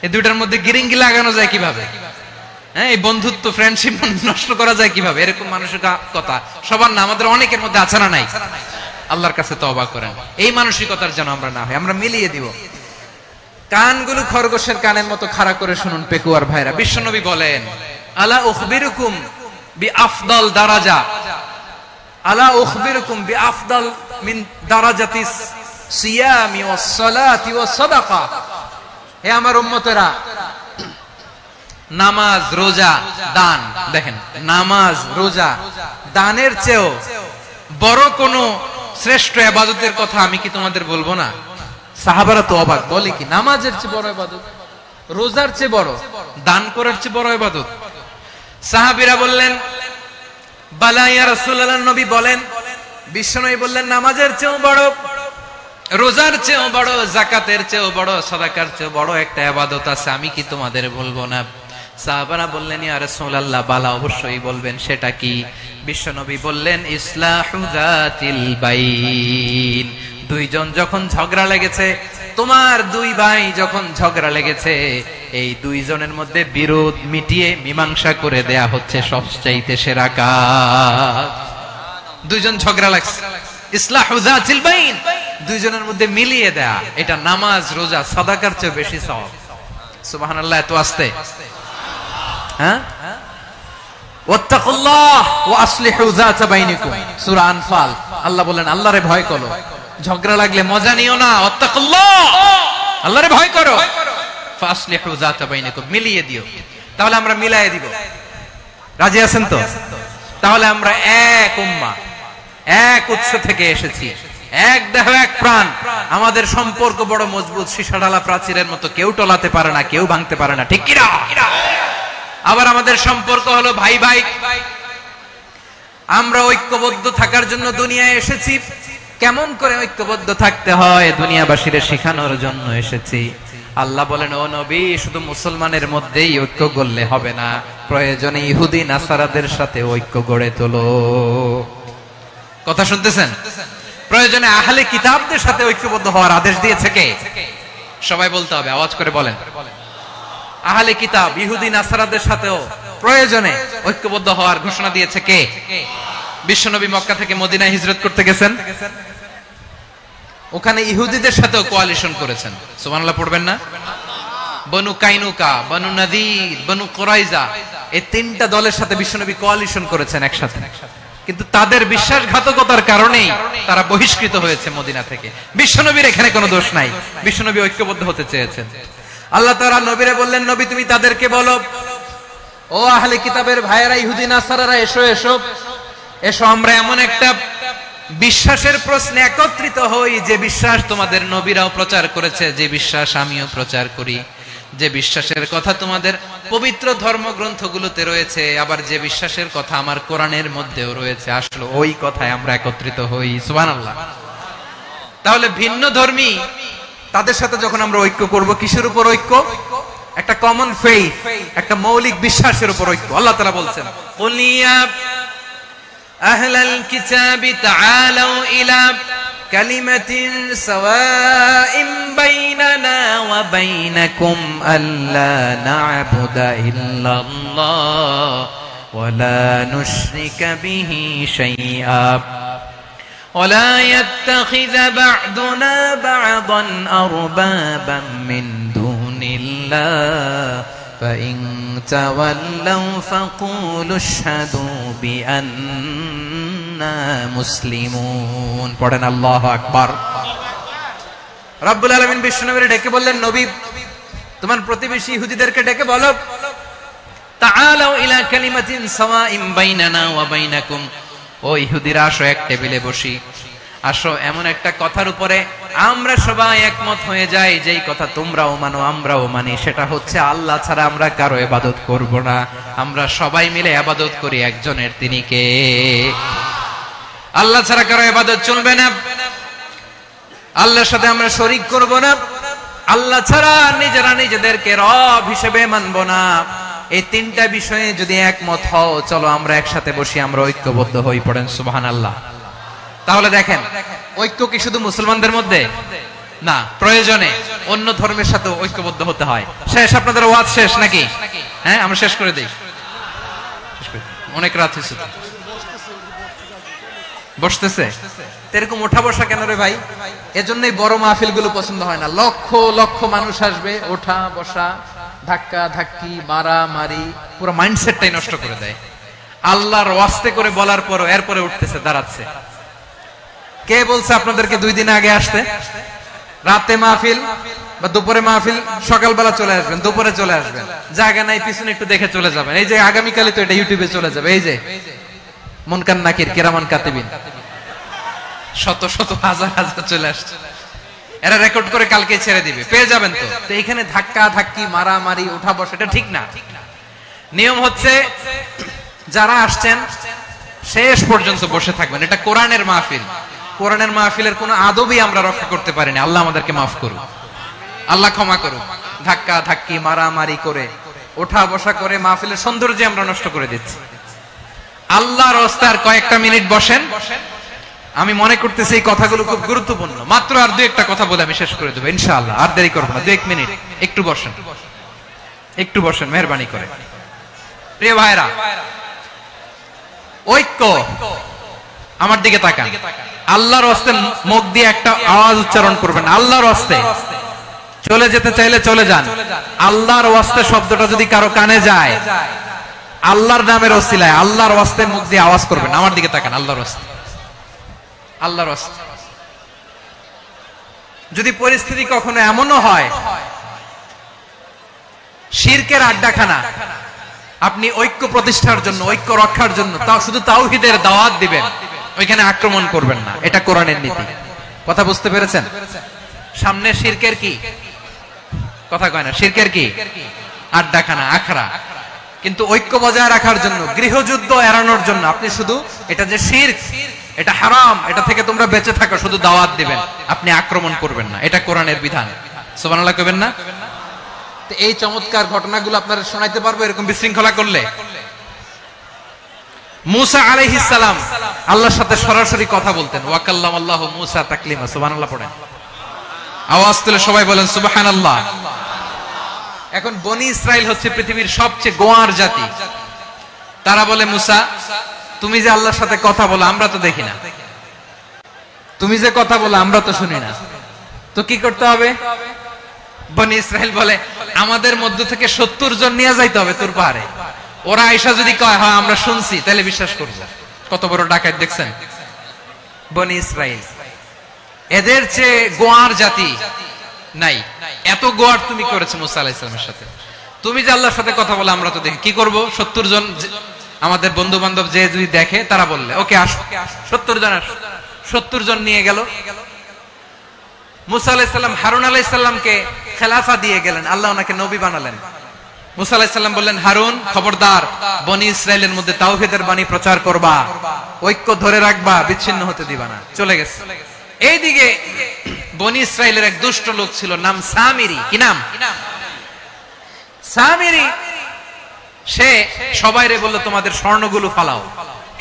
এই দুইটার মধ্যে গিরিঙ্গি লাগানো যায় কিভাবে? হ্যাঁ, এই বন্ধুত্ব ফ্রেন্ডশিপ নষ্ট করা যায় কিভাবে? এরকম মানসিকতা সবার না, আমাদের অনেকের মধ্যে আছে না নাই? আল্লাহর কাছে তওবা করেন, এই মানসিকতার যেন আমরা না হই, আমরা মিলিয়ে দিব। কানগুলো খরগোশের কানের মতো খাড়া করে শুনুন পেকুয়ার ভাইরা। বিশ্বনবী বলেন, আলা উখবিরুকুম বিআফদাল দারাজা, আলা উখবিরুকুম বিআফদাল মিন দারাজাতিস সিয়ামি ওয়াস সালাতি ওয়াস সাদাকা। হে আমার উম্মতেরা, নামাজ, রোজা, দান, দেখেন নামাজ, রোজা, দানের চেয়েও বড় কোন শ্রেষ্ঠ ইবাদতের কথা আমি কি তোমাদের বলবো না? সাহাবারা তো অবাক, বলে কি নামাজের চেয়ে বড় ইবাদত, রোজার চেয়ে বড়, দান করার চেয়ে বড় ইবাদত? সাহাবীরা বললেন, বালা ইয়া রাসূলুল্লাহ, নবী বলেন। বিশ্বনবী বললেন, নামাজের চেয়েও বড়, রোজার চেয়েও বড়, যাকাতের চেয়েও বড়, সাদাকার চেয়েও বড় একটা ইবাদত আছে, আমি কি তোমাদের বলবো না? সাহাবারা বললেন, ইয়া রাসূলুল্লাহ, বালা, অবশ্যই বলবেন, সেটা কি? বিশ্বনবী বললেন, ইসলাহু যাতিল বাইন। দুইজন যখন ঝগড়া লেগেছে, তোমার দুই ভাই যখন ঝগড়া লেগেছে, এই দুইজনের মধ্যে বিরোধ মিটিয়ে মীমাংসা করে দেয়া হচ্ছে সবচাইতে সেরা কাজ। দুইজন ঝগড়া লাগছে, ইসলাহু যাতিল বাইন, দুইজনের মধ্যে মিলিয়ে দেয়া, এটা নামাজ, রোজা, সাদাকার চেয়ে বেশি সওয়াব। সুবহানাল্লাহ, এত আস্তে, হ্যাঁ? ওয়াত্তাকুল্লাহ ওয়া আসলিহু যাতা বাইনিকুম, সূরা আনফাল। আল্লাহ বলেন, আল্লাহরে ভয় করো, ঝগড়া লাগলে মজা নিও না, ওয়াত্তাকুল্লাহ, আল্লাহরে ভয় করো, ফাসলিহু যাতা বাইনিকুম, মিলিয়ে দিও। তাহলে আমরা মিলায়ে দিব, রাজি আছেন তো? তাহলে আমরা এক উম্মাহ, এক উৎস থেকে এসেছি, এক দেহ এক প্রাণ, আমাদের সম্পর্ক বড় মজবুত, সীসাঢালা প্রাচীরের মতো, কেউ টলাতে পারে না, কেউ ভাঙতে পারে না, ঠিক কিনা? আবার আমাদের সম্পর্ক হলো ভাই ভাই, আমরা ঐক্যবদ্ধ থাকার জন্য দুনিয়ায় এসেছি। কেমন করে ঐক্যবদ্ধ থাকতে হয় দুনিয়াবাসীদের শেখানোর জন্য এসেছি। আল্লাহ বলেন, ও নবী, শুধু মুসলমানের মধ্যেই ঐক্য গড়লে হবে না, প্রয়োজনে ইহুদি নাসারাদের সাথে ঐক্য গড়ে তোলো। কথা শুনতেছেন? প্রয়োজনে আহলে কিতাবদের সাথে ঐক্যবদ্ধ হওয়ার আদেশ দিয়েছে কে? সবাই বলতে হবে, আওয়াজ করে বলেন। আহলে কিতাব, ইহুদি নাসারাদের সাথেও প্রয়োজনে ঐক্যবদ্ধ হওয়ার ঘোষণা দিয়েছে কে? বিশ্বনবী মক্কা থেকে মদিনায় হিজরত করতে গেছেন, ওখানে ইহুদিদের সাথেও কোয়ালিশন করেছেন। সুবহানাল্লাহ পড়বেন না? বনু কাইনুকা, বনু নাদির, বনু কুরাইজা, এই তিনটা দলের সাথে বিশ্বনবী কোয়ালিশন করেছেন একসাথে। কিন্তু তাদের বিশ্বাসঘাতকতার কারণেই তারা বহিষ্কৃত হয়েছে মদিনা থেকে। বিশ্বনবীর এখানে কোনো দোষ নাই, বিশ্বনবী ঐক্যবদ্ধ হতে চেয়েছেন। আল্লাহ তাআলা নবীরে বললেন, নবী তুমি তাদেরকে বলো, ও আহলে কিতাবের ভাইয়েরা, ইহুদি নাসারারা, এসো এসো এসো, আমরা এমন একটা বিশ্বাসের প্রশ্নে একত্রিত হই যে বিশ্বাস তোমাদের নবীরাও প্রচার করেছে, যে বিশ্বাস আমিও প্রচার করি, যে বিশ্বাসের কথা তোমাদের পবিত্র ধর্মগ্রন্থগুলোতে রয়েছে, আবার যে বিশ্বাসের কথা আমার কোরআনের মধ্যেও রয়েছে, আসলে ওই কথায় আমরা একত্রিত হই। সুবহানাল্লাহ। তাহলে ভিন্ন ধর্মী তাদের সাথে যখন আমরা ঐক্য করব, কিসের উপর ঐক্য? একটা কমন ফেইথ, একটা মৌলিক বিশ্বাসের উপর ঐক্য। আল্লাহ তাআলা বলছেন, কুলিয়া আহলাল কিতাবি তাআলাউ ইলা কালিমাতিন সাওয়াইন বাইনানা ওয়া বাইনাকুম আল্লা না'বুদা ইল্লাল্লাহ ওয়া লা নুশরিকা বিহি শাইআ ওয়া লা ইয়াত্তাখিযা বা'দুনা বা'দান আরবাবান মিন দুনিল্লাহ فإن تولوا فقولوا اشهدوا بأننا مسلمون। পড়েন আল্লাহু আকবার। রব্বুল আলামিন বিশ্বনবীকে ডেকে বললেন, নবী তোমার প্রতিবেশী ইহুদিদেরকে ডেকে বলো, তাআলাউ ইলা কালিমাতিন সাওয়াইন বাইনানা ওয়া বাইনাকুম, ও ইহুদিরা আসো এক টেবিলে বসি, আসো এমন একটা কথার উপরে আমরা সবাই একমত হয়ে যাই, যেই কথা তোমরাও মানো আমরাও মানি, সেটা হচ্ছে আল্লাহ ছাড়া আমরা কারো ইবাদত করব না, আমরা সবাই মিলে ইবাদত করি একজনের, তিনি কে? আল্লাহ ছাড়া কারো ইবাদত চলবে না, আল্লাহর সাথে আমরা শরীক করব না, আল্লাহ ছাড়া নিজেরা নিজেদেরকে রব হিসেবে মানব না। এই তিনটা বিষয়ে যদি একমত হও, চলো আমরা একসাথে বসি, আমরা ঐক্যবদ্ধ হই। পড়েন সুবহানাল্লাহ। তাহলে দেখেন, ঐক্য কি শুধু মুসলমানদের মধ্যে না, প্রয়োজনে অন্য ধর্মের সাথে ঐক্যবদ্ধ হতে হয়। শেষ, আপনাদের ওয়াজ শেষ নাকি? হ্যাঁ, আমরা শেষ করে দেই, অনেক রাত হয়েছে। বসতেছে এরকম ওঠা বসা কেন রে ভাই? এজন্যই বড় মাহফিল গুলো পছন্দ হয় না। লক্ষ লক্ষ মানুষ আসবে, ওঠা বসা, ধাক্কা ধাক্কি, মারা মারি, পুরো মাইন্ডসেটটাই নষ্ট করে দেয়। আল্লাহর ওয়াস্তে করে বলার পরও এরপরে উঠতেছে, দাঁড়াচ্ছে। কে বলছে আপনাদেরকে 2 দিন আগে আসতে? রাতে মাহফিল বা দুপুরে মাহফিল, সকালবেলা চলে আসবেন, দুপুরে চলে আসবেন, জায়গা নাই পিছনে একটু দেখে চলে যাবেন। এই যে আগামীকালই তো এটা ইউটিউবে চলে যাবে, এই যে মুনকার নাকির কিরামান কাতিবিন, শত শত হাজার হাজার চলে আসছে, এরা রেকর্ড করে কালকে ছেড়ে দিবে, পেয়ে যাবেন। তো এইখানে ধাক্কা ধাক্কি, মারামারি, ওঠা বসা, এটা ঠিক না। নিয়ম হচ্ছে যারা আসছেন শেষ পর্যন্ত বসে থাকবেন। এটা কোরআনের মাহফিল, কোরআনের মাহফিলের কোনো আদবই আমরা রক্ষা করতে পারিনি। আল্লাহ আমাদেরকে মাফ করুক, আল্লাহ ক্ষমা করুক। ধাক্কা ধাক্কি, মারামারি করে, ওঠা বসা করে মাহফিলের সৌন্দর্য আমরা নষ্ট করে দিচ্ছি। আল্লাহর রাস্তায় আর কয়েকটা মিনিট বসেন। আমি মনে করতেছি এই কথাগুলো খুব গুরুত্বপূর্ণ। মাত্র আর 2-1টা কথা বলে আমি শেষ করে দেবো ইনশাআল্লাহ, আর দেরি করবো না। 2-1 মিনিট একটু বসেন, একটু বসেন মেহেরবানি করে। প্রিয় ভাইরা, ঐক্য, আমার দিকে তাকান। আল্লাহর রাস্তায় মুখ দিয়ে একটা আওয়াজ উচ্চারণ করবেন, আল্লাহর রাস্তায়। চলে যেতে চাইলে চলে যান। আল্লাহর ওয়াস্তে শব্দটা যদি কারো কানে যায়, আল্লাহর নামের ওসিলায় আল্লাহর ওয়াস্তে মুখ দিয়ে আওয়াজ করবেন। আমার দিকে তাকান, আল্লাহর ওয়াস্তে, আল্লাহর ওয়াস্তে। যদি পরিস্থিতি কখনো এমনও হয় শিরকের আড্ডাখানা, আপনি ঐক্য প্রতিষ্ঠার জন্য, ঐক্য রক্ষার জন্য তাও শুধু তাওহীদের দাওয়াত দিবেন, ওইখানে আক্রমণ করবেন না। এটা কোরআনের নীতি। কথা বুঝতে পেরেছেন? সামনে শিরকের কি কথা কয় না, শিরকের কি আড্ডাখানা, আখড়া। কিন্তু ঐক্য বজায় রাখার জন্য, গৃহযুদ্ধ এড়ানোর জন্য আপনি শুধু এটা যে শিরক, এটা হারাম, এটা থেকে তোমরা বেঁচে থাকো, শুধু দাওয়াত দিবেন, আপনি আক্রমণ করবেন না। এটা কোরআনের বিধান। সুবহানাল্লাহ কইবেন না? তো এই চমৎকার ঘটনাগুলো আপনারা শোনাইতে পারবো এরকম বিশৃঙ্খলা করলে। মুসা আলাইহিস সালাম আল্লাহর সাথে সরাসরি কথা বলতেন। ওয়া কাল্লামাল্লাহু মুসা তাকলিমা। সুবহানাল্লাহ পড়েন, আওয়াজ তুলে সবাই বলেন সুবহানাল্লাহ। এখন বনি ইসরাইল হচ্ছে পৃথিবীর সবচেয়ে গোয়ার জাতি। তারা বলে, মুসা তুমি যে আল্লাহর সাথে কথা বলো আমরা তো দেখি না, তুমি যে কথা বলো আমরা তো শুনি না, তো কি করতে হবে? বনি ইসরাইল বলে, আমাদের মধ্য থেকে 70 জন নিয়ে যাইতে হবে তোর পাহাড়ে। ওরা আয়েশা যদি কয় হ্যাঁ আমরা শুনছি, তাহলে বিশ্বাস করবো। কত বড় ডাকাত দেখছেন? বনি ইসরাইল, এদের চেয়ে গোয়ার জাতি নাই। এত গোয়ার তুমি করেছো মুসা আলাইহিস সালামের সাথে। তুমি যে আল্লাহর সাথে কথা বলে আমরা তো দেখি, কি করব? 70 জন আমাদের বন্ধু বান্ধব যে যদি দেখে তারা বললে ওকে আসো, 70 জন আসো। 70 জন নিয়ে গেল। মুসা আলাইহিস সালাম হারুন আলাইহিস সালামকে খেলাফা দিয়ে গেলেন, আল্লাহ ওনাকে নবী বানালেন। মুসা আলাইহিস সালাম বললেন, হারুন খবরদার, বনি ইসরাইলের মধ্যে তাওহীদের বাণী প্রচার করবা, ঐক্য ধরে রাখবা, বিচ্ছিন্ন হতে দিবা না। চলে গেছে। এইদিকে বনি ইসরাইলের এক দুষ্ট লোক ছিল, নাম সামিরি। কি নাম? সামিরি। সে সবাইরে বলল তোমাদের স্বর্ণগুলো ফালাও।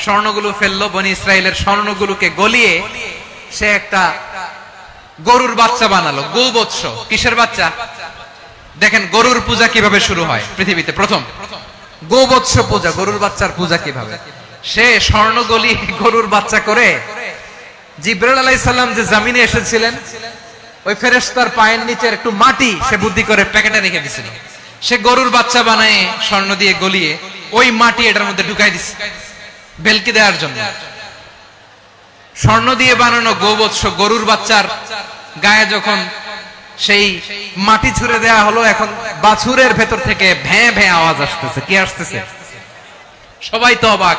স্বর্ণগুলো ফেললো, বনি ইসরাইলের স্বর্ণগুলোকে গলিয়ে সে একটা গরুর বাচ্চা বানালো। গোবৎস। কিসের বাচ্চা? দেখেন গরুর পূজা কিভাবে শুরু হয় পৃথিবীতে, প্রথম গোবৎস পূজা, গরুর বাচ্চার পূজা কিভাবে। সে স্বর্ণ গলি গরুর বাচ্চা করে জিবরাইল আলাইহিস সালাম যে জমিনে এসেছিলেন, ওই ফেরেশতার পায়ের নিচের একটু মাটি সে বুদ্ধি করে প্যাকেটে রেখে দিয়েছিল। সে গরুর বাচ্চা বানায় স্বর্ণ দিয়ে গলিয়ে ওই মাটি এটার মধ্যে ঢুকাই দিছে বেলকি দেওয়ার জন্য। স্বর্ণ দিয়ে বানানো গোবৎস গরুর বাচ্চার গায়ে যখন সেই মাটি ছুঁড়ে দেয়া হলো, এখন বাছুরের ভেতর থেকে ভ্যাঁ ভ্যাঁ আওয়াজ আসতেছে। কি আসতেছে? সবাই তো অবাক।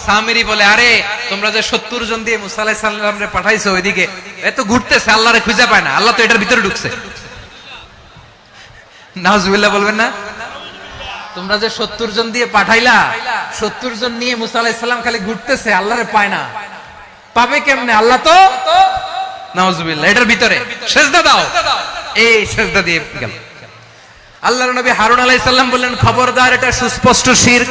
সামিরি বলে, আরে তোমরা যে 70 জন দিয়ে মুসা আলাইহিস সালামরে পাঠাইছো, ওইদিকে এত ঘুরতেছে, আল্লাহরে খুঁজে পায় না, আল্লাহ তো এটার ভিতরে ঢুকছে। নাউজুবিল্লাহ বলবেন না? তোমরা যে 70 জন দিয়ে পাঠাইলা, 70 জন নিয়ে মুসা আলাইহিস সালাম খালি ঘুরতেছে, আল্লাহরে পায় না। পাবে কেমনে? আল্লাহ তো নাউজুবিল্লাহ এটার ভিতরে। সিজদা দাও। এই সিজদা দিয়ে গেল। আল্লাহর নবী হারুন আলাইহিস সালাম বললেন, খবরদার, এটা সুস্পষ্ট শিরক।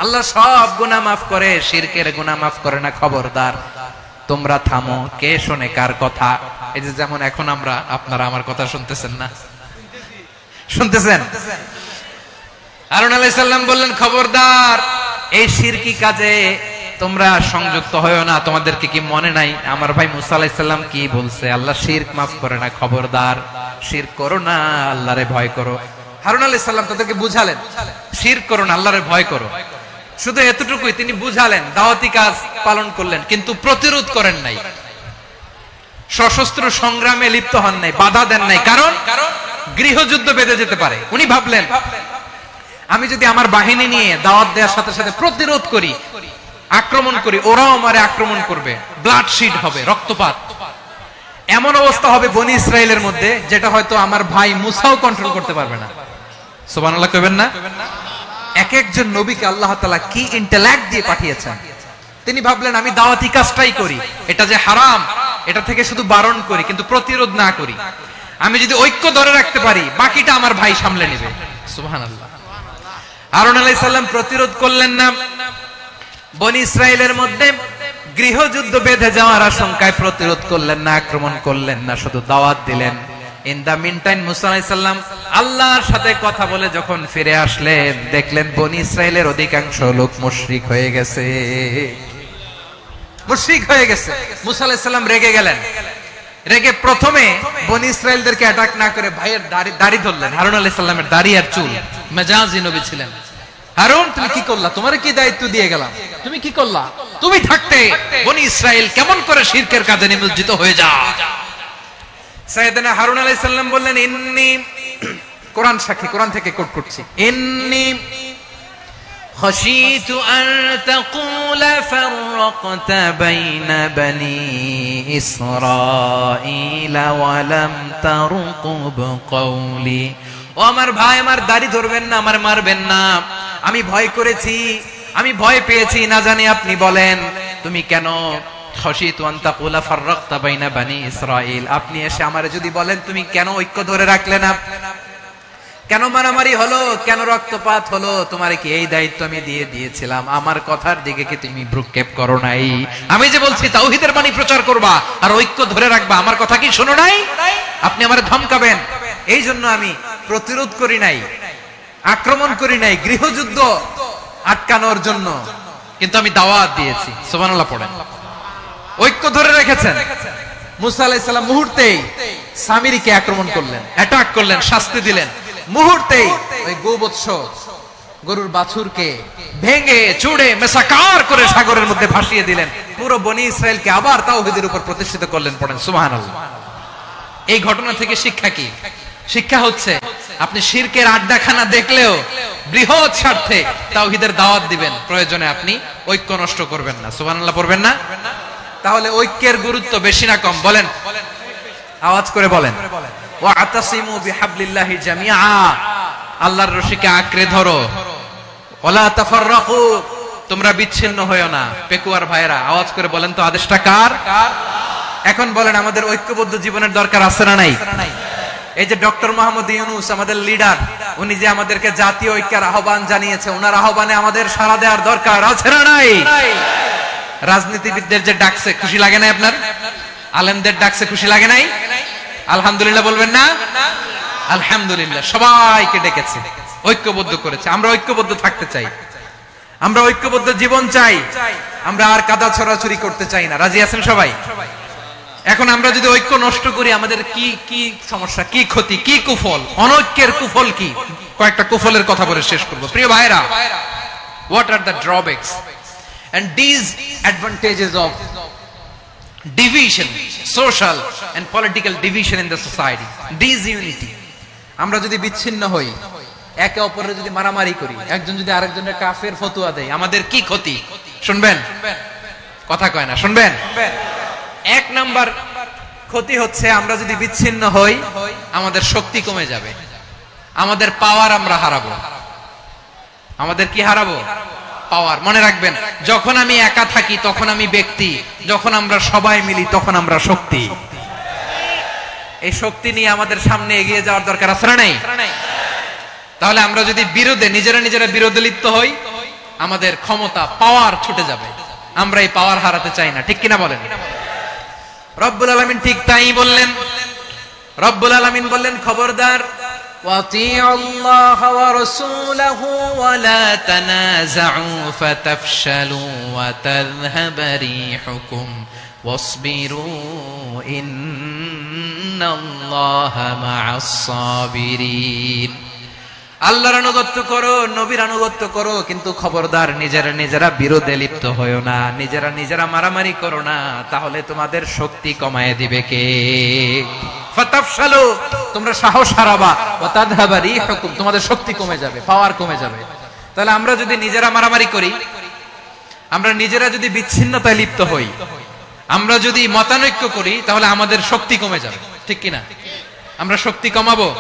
আল্লাহ সব গুনাহ মাফ করে, শিরকের গুনাহ মাফ করে না, খবরদার তোমরা থামো। কে শোনে কার কথা? এই যে যেমন এখন আপনারা আমার কথা শুনতেছেন না? শুনতেছেন? হারুন আলাইহিস সালাম বললেন, খবরদার, এই শিরকি কাজে তোমরা সংযুক্ত হয়ো না। তোমাদেরকে কি মনে নাই আমার ভাই মুসা আলাইহিস সালাম কি বলছে? আল্লাহ শিরক মাফ করে না, খবরদার শিরক করো না, আল্লাহরে ভয় করো। হারুন আলাইহিস সালাম তাদেরকে বুঝালেন, শিরক করো না, আল্লাহরে ভয় করো। শুধু এতটুকুই তিনি বুঝালেন, দাওয়াতি কাজ পালন করলেন, কিন্তু প্রতিরোধ করেন নাই, সশস্ত্র সংগ্রামে লিপ্ত হন নাই, বাধা দেন নাই। কারণ গৃহযুদ্ধ বেঁধে যেতে পারে। উনি ভাবলেন, আমি যদি আমার বাহিনী নিয়ে দাওয়াত দেওয়ার সাথে সাথে প্রতিরোধ করি, আক্রমণ করি, ওরাও আমারে আক্রমণ করবে, ব্লাডশিড হবে, রক্তপাত। এমন অবস্থা হবে বনি ইসরাইলের মধ্যে যেটা হয়তো আমার ভাই মুসাও কন্ট্রোল করতে পারবে না। সুবহানাল্লাহ কইবেন না? এক একজন নবীকে আল্লাহ তাআলা কি ইন্টেলেক্ট দিয়ে পাঠিয়েছেন। তিনি ভাবলেন, আমি দাওয়াতি কাজটাই করি, এটা যে হারাম এটা থেকে শুধু বারণ করি, কিন্তু প্রতিরোধ না করি। আমি যদি ঐক্য ধরে রাখতে পারি, বাকিটা আমার ভাই সামলে নেবে। সুবহানাল্লাহ। হারুন আলাইহিস সালাম প্রতিরোধ করলেন না। বনি ইসরাইলের মধ্যে গৃহযুদ্ধ বেঁধে যাওয়ার আশঙ্কায় প্রতিরোধ করলেন না, আক্রমণ করলেন না, শুধু দাওয়াত দিলেন। ইন দা মিন টাইম মুসা আলাইহিস সালাম আল্লাহর সাথে কথা বলে যখন ফিরে আসলেন, দেখলেন বনি ইসরাইলের অধিকাংশ লোক মুশরিক হয়ে গেছে। মুশরিক হয়ে গেছে। মুসা আলাইহিস সালাম রেগে গেলেন। রেগে প্রথমে বনি ইসরাইলদেরকে অ্যাটাক না করে ভাইয়ের দাড়ি ধরলেন। হারুন আলাইহিস সালামের দাড়ি আর চুল। মেজাজি নবী ছিলেন। হারুন, তুমি কি করলা? তোমারে কি দায়িত্ব দিয়ে গেলাম, তুমি কি করলা? তুমি থাকতে বনি ইসরাইল কেমন করে শিরকের কাজে নিমজ্জিত হয়ে যায়? সাইয়েদনা হারুন আলাইহিস সালাম বললেন, ইন্নী, কোরআন সাক্ষী, কোরআন থেকে কোট করছি, ইন্নী খাশিতু আন তাকুলা ফাররাকতা বাইনা বনি ইসরাঈলা ওয়া লাম তারকুব কওলি। ও আমার ভাই, আমার দাড়ি ধরবেন না, আমার মারবেন না। আমি ভয় করেছি, আমি ভয় পেয়েছি, না জানি আপনি বলেন তুমি কেন খাশিতু আন তাকুলা ফাররাকতা বাইনা বনি ইসরাঈল, আপনি এসে আমারে যদি বলেন তুমি কেন ঐক্য ধরে রাখলে না, কেন মারামারি হলো, কেন রক্তপাত হলো, তোমারে কি এই দায়িত্ব আমি দিয়ে দিয়েছিলাম? আমার কথার দিকে কি তুমি ভ্রুক্ষেপ করো নাই? আমি যে বলছি তাওহীদের বাণী প্রচার করবা আর ঐক্য ধরে রাখবা, আমার কথা কি শোনো নাই? আপনি আমারে ধমকাবেন, এই জন্য আমি প্রতিরোধ করি নাই, আক্রমণ করি নাই, গৃহযুদ্ধ আটকানোর জন্য, কিন্তু আমি দাওয়াত দিয়েছি। সুবহানাল্লাহ পড়েন। ঐক্য ধরে রেখেছেন। মুসা আলাইহিস সালাম মুহূর্তেই সামিরিকে আক্রমণ করলেন, অ্যাটাক করলেন, শাস্তি দিলেন। মুহূর্তেই ওই গোবৎস গরুর বাছুরকে ভেঙে চুড়ে মেসাকার করে সাগরের মধ্যে ভাসিয়ে দিলেন, পুরো বনি ইসরায়েলকে আবার তাওহীদের উপর প্রতিষ্ঠিত করলেন। পড়েন সুবহানাল্লাহ। এই ঘটনা থেকে শিক্ষা কি? শিক্ষা হচ্ছে আপনি শিরকের আড্ডাখানা দেখলেও বৃহৎ স্বার্থে তাওহীদের দাওয়াত দিবেন, প্রয়োজনে আপনি ঐক্য নষ্ট করবেন না। সুবহানাল্লাহ পড়বেন না? তাহলে ঐক্যের গুরুত্ব বেশি না কম? বলেন, আওয়াজ করে বলেন। ওয়াতাসিমু বিহাবলিল্লাহি জামিআ, আল্লাহর রশিকে আঁকড়ে ধরো। ওয়ালা তাফাররাকু, তোমরা বিচ্ছিন্ন হয়ো না। পেকুয়ার ভাইরা আওয়াজ করে বলেন তো, আদেশটা কার? এখন বলেন, আমাদের ঐক্যবদ্ধ জীবনের দরকার আছে না নাই? এই যে ডক্টর মোহাম্মদ ইউনূস আমাদের লিডার, উনি যে আমাদেরকে জাতীয় ঐক্যের আহ্বান জানিয়েছে, ওনার আহ্বানে আমাদের সাড়া দেওয়ার দরকার আছে না নাই? রাজনীতিবিদদের যে ডাকছে, খুশি লাগে নাই আপনার? আলেমদের ডাকছে, খুশি লাগে নাই? আলহামদুলিল্লাহ বলবেন না? আলহামদুলিল্লাহ, সবাইকে ডেকেছে, ঐক্যবদ্ধ করেছে। আমরা ঐক্যবদ্ধ থাকতে চাই, আমরা ঐক্যবদ্ধ জীবন চাই, আমরা আর কাদা ছড়াছড়ি করতে চাই না। রাজি আছেন সবাই? এখন আমরা যদি ঐক্য নষ্ট করি, আমাদের কি কি সমস্যা, কি ক্ষতি, কি কুফল? অনৈক্যের কুফল কি? কয়েকটা কুফলের কথা বলে শেষ করব। প্রিয় ভাইরা, what are the drawbacks and disadvantages of division, social and political division in the society? Disunity, আমরা যদি বিচ্ছিন্ন হই, একে অপরের যদি মারামারি করি, একজন যদি আরেকজনের কাফের ফতোয়া দেয়, আমাদের কি ক্ষতি? শুনবেন? কথা কয় না, শুনবেন? এক নাম্বার ক্ষতি হচ্ছে, আমরা যদি বিচ্ছিন্ন হই, আমাদের শক্তি কমে যাবে, আমাদের পাওয়ার আমরা হারাবো। আমাদের কি হারাবো? পাওয়ার। মনে রাখবেন, যখন আমি একা থাকি তখন আমি ব্যক্তি, যখন আমরা সবাই মিলি তখন আমরা শক্তি। এই শক্তি নিয়ে আমাদের সামনে এগিয়ে যাওয়ার দরকার আছে না নাই? তাহলে আমরা যদি বিরোধে, নিজেরা নিজেরা বিরোধে লিপ্ত হই, আমাদের ক্ষমতা, পাওয়ার ছুটে যাবে। আমরা এই পাওয়ার হারাতে চাই না, ঠিক কিনা বলেন? রব্বুল আলামিন ঠিক তাই বললেন। রব্বুল আলামিন বললেন, খবরদার, ওয়াতিউল্লাহ ওয়া রাসূলাহু ওয়া লা তানাযাউ ফাতাফশালু ওয়া তাযহাবা রিহুকুম ওয়াসবিরু ইন্নাল্লাহা মা'আস সাবিরিন। আল্লাহর আনুগত্য করো, নবীর আনুগত্য করো, কিন্তু খবরদার নিজেরা নিজেরা বিরোধে লিপ্ত হয়ো না, নিজেরা নিজেরা মারামারি করো না, তাহলে তোমাদের শক্তি কমায় দিবে কে? ফাতাফশালু, তোমরা সাহস হারাবা, ওয়া তাযহাবা রিহুকুম, তোমাদের শক্তি কমে যাবে, পাওয়ার কমে যাবে। তাহলে আমরা যদি নিজেরা মারামারি করি, আমরা নিজেরা যদি বিচ্ছিন্নতায় লিপ্ত হই, আমরা যদি মতানৈক্য করি, তাহলে আমাদের শক্তি কমে যাবে, ঠিক কিনা? আমরা শক্তি কমাবো।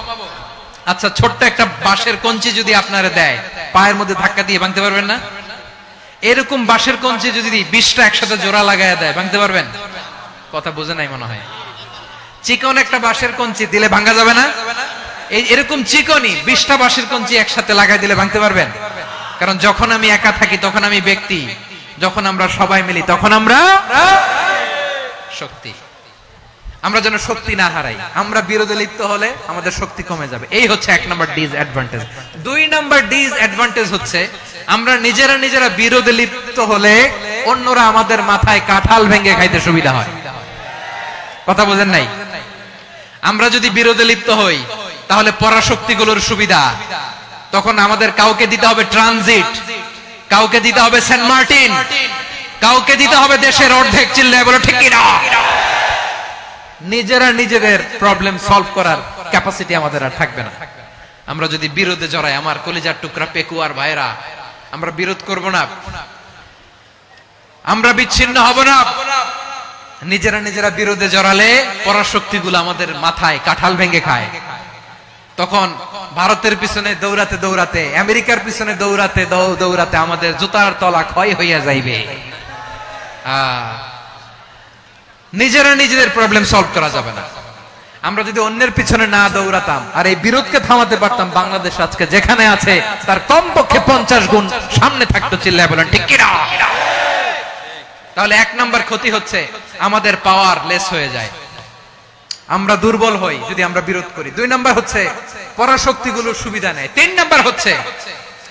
আচ্ছা, ছোট্ট একটা বাঁশের কঞ্চি যদি আপনারা দেয়, পায়ের মধ্যে ধাক্কা দিয়ে ভাঙতে পারবেন না? এরকম বাঁশের কঞ্চি যদি 20টা একসাথে জোড়া লাগায় দেয়, ভাঙতে পারবেন? কথা বুঝে নাই মনে হয়। চিকন একটা বাঁশের কঞ্চি দিলে ভাঙা যাবে না? এরকম চিকনই 20টা বাঁশের কঞ্চি একসাথে লাগাই দিলে ভাঙতে পারবেন? কারণ যখন আমি একা থাকি তখন আমি ব্যক্তি, যখন আমরা সবাই মিলি তখন আমরা শক্তি। আমরা যেন শক্তি না হারাই। আমরা বিরোধে লিপ্ত হলে আমাদের শক্তি কমে যাবে। এই হচ্ছে এক নাম্বার ডিসঅ্যাডভান্টেজ। 2 নাম্বার ডিসঅ্যাডভান্টেজ হচ্ছে, আমরা নিজেরা নিজেরা বিরোধে লিপ্ত হলে অন্যরা আমাদের মাথায় কাঁঠাল ভেঙে খাইতে সুবিধা হয়। কথা বোঝেন নাই? আমরা যদি বিরোধে লিপ্ত হই, তাহলে পরাশক্তিগুলোর সুবিধা, তখন আমাদের কাউকে দিতে হবে ট্রানজিট, কাউকে দিতে হবে সেন্ট মার্টিন, কাউকে দিতে হবে দেশের অর্ধেক। চিল্লায় বলো ঠিক কিনা? নিজেরা নিজেদের প্রবলেম সলভ করার ক্যাপাসিটি আমাদের আর থাকবে না। আমরা যদি বিরোধে জড়াই, আমার কলিজার টুকরা পেকুয়ার ভাইরা, আমরা বিরোধ করব না, আমরা বিচ্ছিন্ন হব না। নিজেরা নিজেরা বিরোধে জড়ালে পরাশক্তিগুলো আমাদের মাথায় কাঁঠাল ভেঙে খায়। তখন ভারতের পিছনে দৌড়াতে দৌড়াতে, আমেরিকার পিছনে দৌড়াতে দৌড়াতে আমাদের জুতার তলা ক্ষয় হইয়া যাইবে। নিজেরা নিজেদের প্রবলেম সলভ করা যাবে না। আমরা যদি অন্যের পিছনে না দৌড়াতাম আর এই বিরোধকে থামাতে পারতাম, বাংলাদেশ আজকে যেখানে আছে তার কমপক্ষে 50 গুণ সামনে থাকতো। চিল্লায় বলেন ঠিক কিনা? তাহলে 1 নাম্বার ক্ষতি হচ্ছে, আমাদের পাওয়ার লেস হয়ে যায়, আমরা দুর্বল হই যদি আমরা বিরোধ করি। 2 নাম্বার হচ্ছে, পরাশক্তিগুলোর সুবিধা নেয়। 3 নাম্বার হচ্ছে,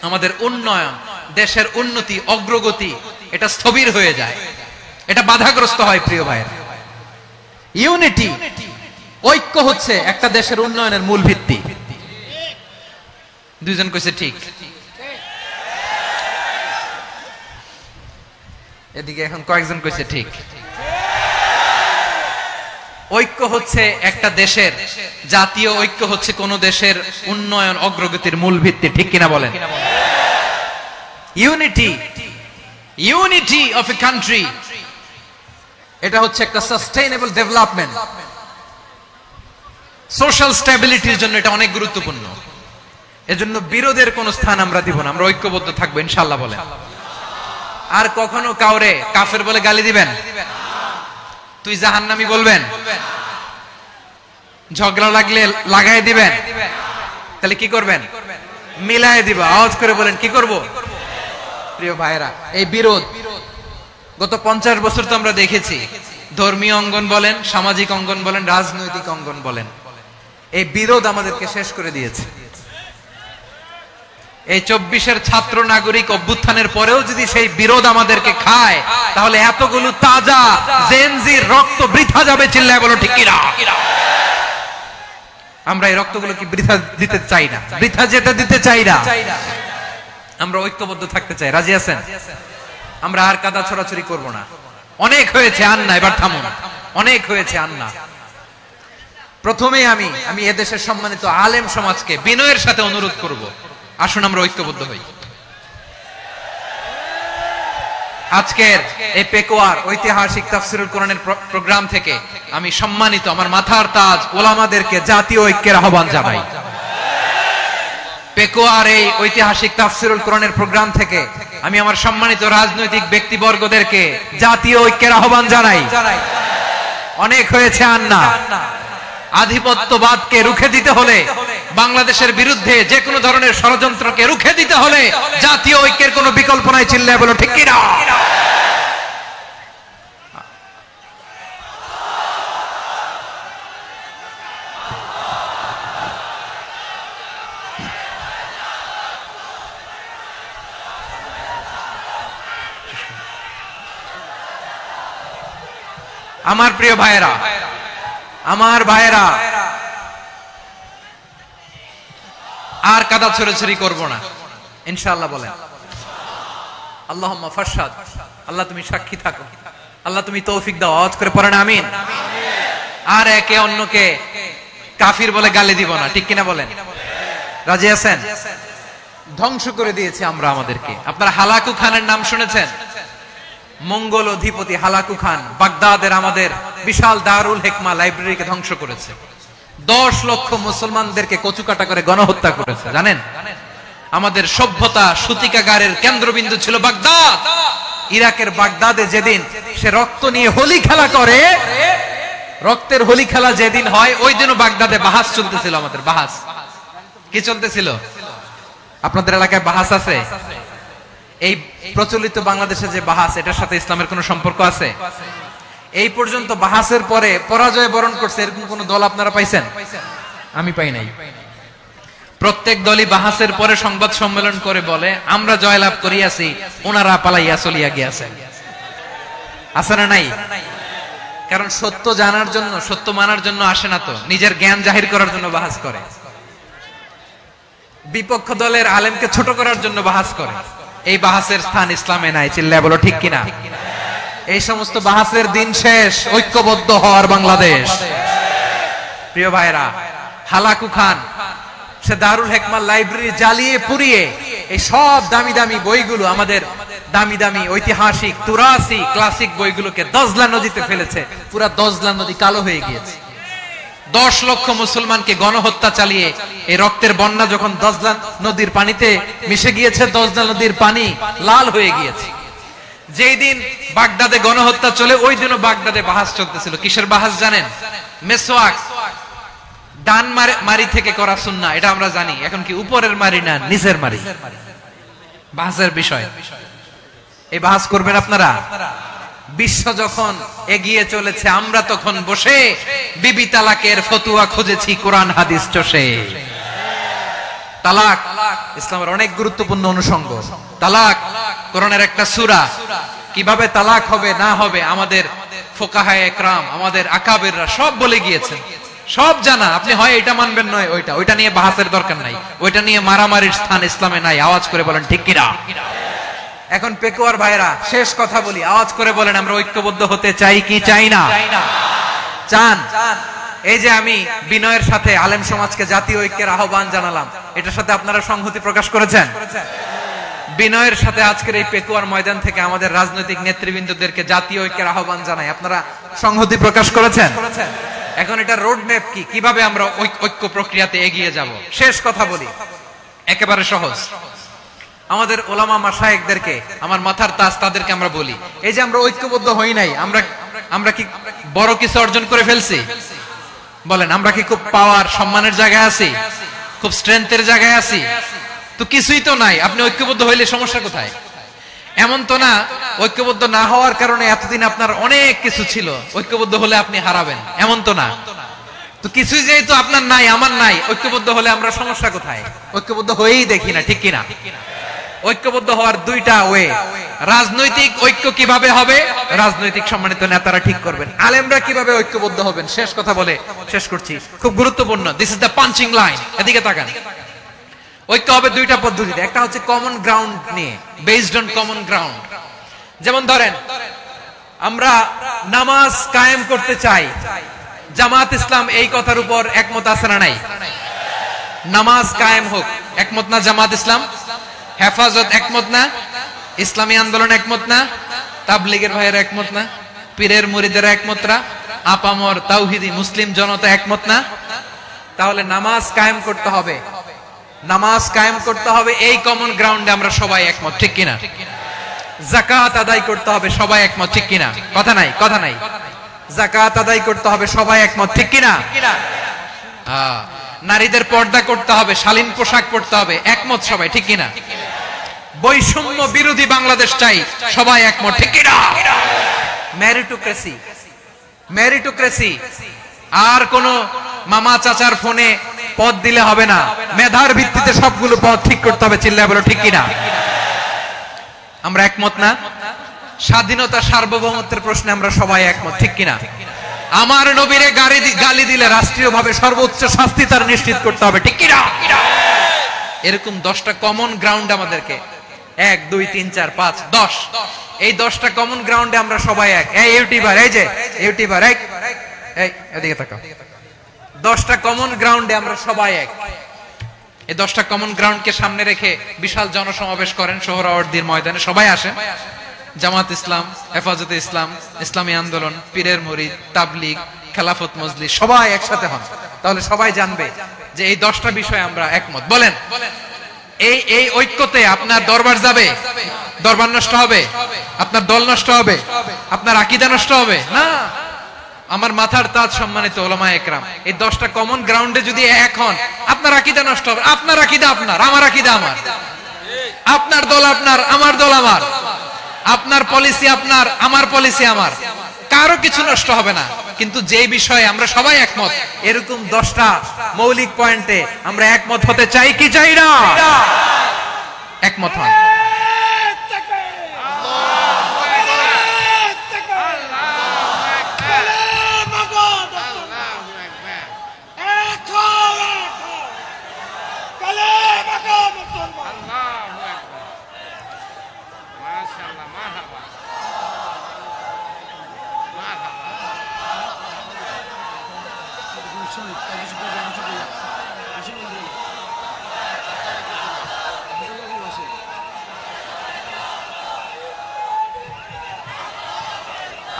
আমাদের উন্নয়ন, দেশের উন্নতি, অগ্রগতি, এটা স্থবির হয়ে যায়, এটা বাধাগ্রস্ত হয়। প্রিয় ভাইরা, ইউনিটি, ঐক্য হচ্ছে একটা দেশের উন্নয়নের মূল ভিত্তি। দুইজন কইছে ঠিক, এদিকে এখন কয়েকজন কইছে ঠিক। ঐক্য হচ্ছে একটা দেশের, জাতীয় ঐক্য হচ্ছে কোন দেশের উন্নয়ন অগ্রগতির মূল ভিত্তি, ঠিক কিনা বলেন? ইউনিটি অফ এ কান্ট্রি, এটা হচ্ছে একটা সাস্টেইনেবল ডেভেলপমেন্ট, সোশ্যাল স্ট্যাবিলিটির জন্য এটা অনেক গুরুত্বপূর্ণ। এজন্য বিরোধের কোন স্থান আমরা দিব না, আমরা ঐক্যবদ্ধ থাকবো ইনশাআল্লাহ বলেন। আর কখনো কাউরে কাফের বলে গালি দিবেন, তুই জাহান্নামী বলবেন, ঝগড়া লাগলে লাগাই দিবেন, তাহলে কি করবেন? মিলাই দিবা। আওয়াজ করে বলেন কি করব? প্রিয় ভাইরা, এই বিরোধ গত 50 বছর তো আমরা দেখেছি, ধর্মীয় অঙ্গন বলেন, সামাজিক অঙ্গন বলেন, রাজনৈতিক অঙ্গন বলেন, এই বিরোধ আমাদেরকে শেষ করে দিয়েছে। এই 24-এর ছাত্র নাগরিক অভ্যুত্থানের পরেও যদি সেই বিরোধ আমাদেরকে খায়, তাহলে এতগুলো তাজা জেনজির রক্ত বৃথা যাবে। চিল্লায় বলো ঠিক কিনা? আমরা এই রক্তগুলো কি বৃথা দিতে চাই না, বৃথা যেতে দিতে চাই না। আমরা ঐক্যবদ্ধ থাকতে চাই। রাজি আছেন? আমরা আর কাদা ছড়াছড়ি করব না। অনেক হয়েছে, আর না, এবার থামুন। অনেক হয়েছে, আর না। প্রথমে আমি এদেশের সম্মানিত আলেম সমাজকে বিনয়ের সাথে অনুরোধ করব, আসুন আমরা ঐক্যবদ্ধ হই। আজকের এই পেকুয়ার ঐতিহাসিক তাফসীরুল কোরআনের প্রোগ্রাম থেকে আমি সম্মানিত আমার মাথার তাজ ওলামাদেরকে জাতীয় ঐক্যের আহ্বান জানাই। পেকুয়ার এই ঐতিহাসিক তাফসীরুল কোরআনের প্রোগ্রাম থেকে আমি আমার সম্মানিত রাজনৈতিক ব্যক্তিবর্গদেরকে জাতীয় ঐক্যের আহ্বান জানাই। অনেক হয়েছে, আর না। আধিপত্যবাদকে রুখে দিতে হলে, বাংলাদেশের বিরুদ্ধে যে কোনো ধরনের ষড়যন্ত্রকে রুখে দিতে হলে জাতীয় ঐক্যের কোনো বিকল্প নাই। চিল্লায় বলো ঠিক কিনা? আমার প্রিয় ভাইয়েরা, আমার ভাইয়েরা, আর কাদা ছড়াছড়ি করব না ইনশাআল্লাহ বলেন। আল্লাহুম্মা ফাশহাদ। আল্লাহ তুমি সাক্ষী থাকো, আল্লাহ তুমি তৌফিক দাও। আওয়াজ করে পড়েন আমিন। আর একে অন্যকে কাফির বলে গালি দিব না, ঠিক কিনা বলেন? রাজি আছেন? ধ্বংস করে দিয়েছি আমরা আমাদেরকে। আপনারা হালাকু খানের নাম শুনেছেন? মঙ্গল অধিপতি হালাকু খান বাগদাদের আমাদের বিশাল দারুল হিকমা লাইব্রেরিকে ধ্বংস করেছে। 10 লক্ষ মুসলমানদেরকে কচুকাটা করে গণহত্যা করেছে। জানেন, আমাদের সভ্যতা সূতিকাগারের কেন্দ্রবিন্দু ছিল বাগদাদ। ইরাকের বাগদাদে যেদিন সে রক্ত নিয়ে হোলি খেলা করে, রক্তের হোলি খেলা যেদিন হয়, ওই দিনও বাগদাদে বাহাস চলতেছিল। আমাদের বাহাস কি চলতেছিল? আপনাদের এলাকায় বাহাস আছে? এই প্রচলিত বাংলাদেশে যে বাহাস, এটার সাথে ইসলামের কোন সম্পর্ক আছে? এই পর্যন্ত বাহাসের পরে পরাজয় বরণ করছে এরকম কোন দল আপনারা পাইছেন? আমি পাই নাই। প্রত্যেক দলই বাহাসের পরে সংবাদ সম্মেলন করে বলে আমরা জয়লাভ করিয়াছি, ওনারা পালাইয়া চলিয়া গিয়াছেন। আছে না নাই? কারণ সত্য জানার জন্য, সত্য মানার জন্য আসে না তো, নিজের জ্ঞান জাহির করার জন্য বাহাস করে। বিপক্ষ দলের আলেমকে ছোট করার জন্য বাহাস করে। এই বাহাসের স্থান ইসলামে নাই। চিল্লায় বলো ঠিক কিনা? এই সমস্ত বাহাসের দিন শেষ। ঐক্যবদ্ধ হওয়ার বাংলাদেশ। প্রিয় ভাইরা, হালাকু খান সে দারুল হিকমা লাইব্রেরি জ্বালিয়ে পুড়িয়ে এই সব দামি দামি বইগুলো, আমাদের দামি দামি ঐতিহাসিক তুরাসি ক্লাসিক বইগুলোকে দজলা নদীতে ফেলেছে। পুরা দজলা নদী কালো হয়ে গিয়েছে। 10 লক্ষ মুসলমানকে গণহত্যা চালিয়ে এই রক্তের বন্যা যখন দজলা নদীর পানিতে মিশে গিয়েছে, দজলা নদীর পানি লাল হয়ে গিয়েছে। যেই দিন বাগদাদে গণহত্যা চলে, ওই দিনও বাগদাদে বাহাস চলতেছিল। কিসের বাহাস জানেন? মেসওয়াক, ডান মারি থেকে করা সুন্নাহ, এটা আমরা জানি। এখন কি উপরের মারি না নিচের মারি? বাহাসের বিষয়। এই বাহাস করবেন আপনারা? বিশ্ব যখন এগিয়ে চলেছে, আমরা তখন বসে বিবি তালাকের ফতুয়া খুঁজেছি কোরআন হাদিস চষে। তালাক ইসলামের অনেক গুরুত্বপূর্ণ অনুষঙ্গ। তালাক কোরআনের একটা সূরা। কিভাবে তালাক হবে না হবে আমাদের ফুকাহায়ে ইকরাম, আমাদের আকাবেররা সব বলে গিয়েছেন, সব জানা। আপনি হয় এটা মানবেন, নয় ওইটা। ওইটা নিয়ে বাহাসের দরকার নাই, ওইটা নিয়ে মারামারির স্থান ইসলামে নাই। আওয়াজ করে বলেন ঠিক কিনা? এখন পেকুয়ার ভাইরা শেষ কথা বলি, আওয়াজ করে বলেন আমরা ঐক্যবদ্ধ হতে চাই কি চাই না? চান। এই যে আমি বিনয়ের সাথে আলেম সমাজকে জাতীয় ঐক্যের আহ্বান জানালাম, এটার সাথে আপনারা সংহতি প্রকাশ করেছেন? বিনয়ের সাথে আজকের এই পেকুয়ার ময়দান থেকে আমাদের রাজনৈতিক নেতৃবৃন্দদেরকে জাতীয় ঐক্যের আহ্বান জানাই, আপনারা সংহতি প্রকাশ করেছেন? এখন এটা রোড ম্যাপ কি, কিভাবে আমরা ঐক্য প্রক্রিয়াতে এগিয়ে যাব? শেষ কথা বলি, একেবারে সহজ। আমাদের ওলামা মাশায়েখদেরকে, আমার মাথার তাজ তাদেরকে আমরা বলি, এই যে আমরা ঐক্যবদ্ধ হই নাই, আমরা কি বড় কিছু অর্জন করে ফেলছি? বলেন, আমরা কি খুব পাওয়ার সম্মানের জায়গায় আছি? খুব স্ট্রেংথের জায়গায় আছি? তো কিছুই তো নাই। আপনি ঐক্যবদ্ধ হইলে সমস্যা কোথায়? এমন তো না ঐক্যবদ্ধ না হওয়ার কারণে এতদিন আপনার অনেক কিছু ছিল, ঐক্যবদ্ধ হলে আপনি হারাবেন, এমন তো না। তো কিছুই যেহেতু আপনার নাই, আমার নাই, ঐক্যবদ্ধ হলে আমরা সমস্যা কোথায়? ঐক্যবদ্ধ হয়েই দেখি না, ঠিক কিনা? ঐক্যবদ্ধ হওয়ার দুইটা ওয়ে। রাজনৈতিক ঐক্য কিভাবে হবে? রাজনৈতিক সম্মানিত নেতারা ঠিক করবেন। আলেমরা কিভাবে ঐক্যবদ্ধ হবেন? শেষ কথা বলে শেষ করছি, খুব গুরুত্বপূর্ণ। This is the punching line. এদিকে তাকান। ঐক্য হবে দুইটা পদ্ধতিতে। একটা হচ্ছে কমন গ্রাউন্ড নিয়ে, বেসড অন কমন গ্রাউন্ড। যেমন ধরেন, আমরা নামাজ কায়েম করতে চাই, জামাত ইসলাম এই কথার উপর একমত আছে না নাই? নামাজ কায়েম হোক, একমত না জামাত ইসলাম? হেফাজত একমত না? ইসলামী আন্দোলন একমত না? তাবলীগের ভাইয়েরা একমত না? পীরের মুরিদেরা একমত না? আপামর তাওহীদি মুসলিম জনতা একমত না? তাহলে নামাজ কায়েম করতে হবে, নামাজ কায়েম করতে হবে, এই কমন গ্রাউন্ডে আমরা সবাই একমত, ঠিক কিনা? যাকাত আদায় করতে হবে, সবাই একমত, ঠিক কিনা? কথা নাই, কথা নাই। যাকাত আদায় করতে হবে, সবাই একমত, ঠিক কিনা? নারীদের পর্দা করতে হবে, শালীন পোশাক পরতে হবে, একমত সবাই, ঠিক কিনা? বৈষম্য বিরোধী বাংলাদেশ চাই, সবাই একমত, ঠিক কিনা? মেরিটোক্রেসি, মেরিটোক্রেসি, আর কোন মামা চাচার ফোনে পদ দিলে হবে না, মেধার ভিত্তিতে সবগুলো পদ ঠিক করতে হবে, চিল্লায় বলো ঠিক কিনা? আমরা একমত না? স্বাধীনতা সার্বভৌমত্বের প্রশ্নে আমরা সবাই একমত, ঠিক কিনা? আমার নবীরে গালি দিলে রাষ্ট্রীয়ভাবে সর্বোচ্চ শাস্তি তার নিশ্চিত করতে হবে, ঠিক কিনা? এরকম 10টা কমন গ্রাউন্ড আমাদেরকে, 1 2 3 4 5 10, এই 10টা কমন গ্রাউন্ডে আমরা সবাই এক। এই ইউটিউবার, এই যে ইউটিউবার, এই এদিকে তাকাও। 10টা কমন গ্রাউন্ডে আমরা সবাই এক। এই 10টা কমন গ্রাউন্ডকে সামনে রেখে বিশাল জনসমাবেশ করেন সোহরাওয়ার্দীর ময়দানে, সবাই আসেন। জামাত ইসলাম, হেফাজতে ইসলাম, ইসলামী আন্দোলন, পীরের মুরিদ, তাবলীগ, খেলাফত মজলিস, সবাই একসাথে হন। তাহলে সবাই জানবে যে এই 10টা বিষয়ে আমরা একমত। বলেন, এই ঐক্যতে আপনার দরবার যাবে? দরবার নষ্ট হবে? আপনার দল নষ্ট হবে? আপনার আকীদা নষ্ট হবে? না। আমার মাথার তাজ সম্মানিত ওলামা একরাম, এই 10টা কমন গ্রাউন্ডে যদি এক হন, আপনার আকীদা নষ্ট হবে? আপনার আকীদা আপনার, আমার আকীদা আমার, আপনার দল আপনার, আমার দল আমার, আপনার পলিসি আপনার, আমার পলিসি আমার, কারো কিছু নষ্ট হবে না। কিন্তু যে বিষয়ে আমরা সবাই একমত, এরকম 10টা মৌলিক পয়েন্টে আমরা একমত হতে চাই কি চাই না? একমত হন।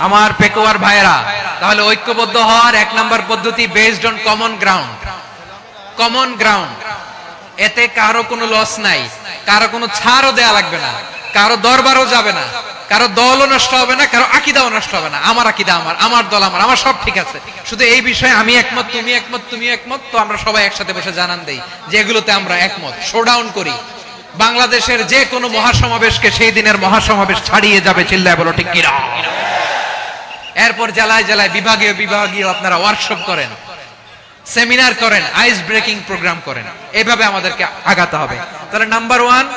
আমার পেকুয়ার ভাইরা, তাহলে ঐক্যবদ্ধ হওয়ার 1 নম্বর পদ্ধতি based on common ground. Common ground, এতে কারো কোনো লস নাই, কারো কোনো ছাড়ও দেয়া লাগবে না, কারো দরবারও যাবে না, কারো দলও নষ্ট হবে না, কারো আকীদাও নষ্ট হবে না। আমার আকীদা আমার, আমার দল আমার, আমার সব ঠিক আছে। শুধু এই বিষয়ে আমি একমত, তুমি একমত, তুমি একমত, তো আমরা সবাই একসাথে বসে জানান দেই যে এগুলোতে আমরা একমত, শোডাউন করি। বাংলাদেশের যে কোনো মহাসমাবেশকে সেই দিনের মহাসমাবেশ ছাড়িয়ে যাবে, চিল্লায় বলো ঠিক কিনা? এরপর জেলায় জেলায় বিভাগীয় বিভাগীয় আপনারা ওয়ার্কশপ করেন, সেমিনার করেন, আইস ব্রেকিং প্রোগ্রাম করেন। এইভাবে আমাদেরকে আগাতে হবে। তাহলে number 1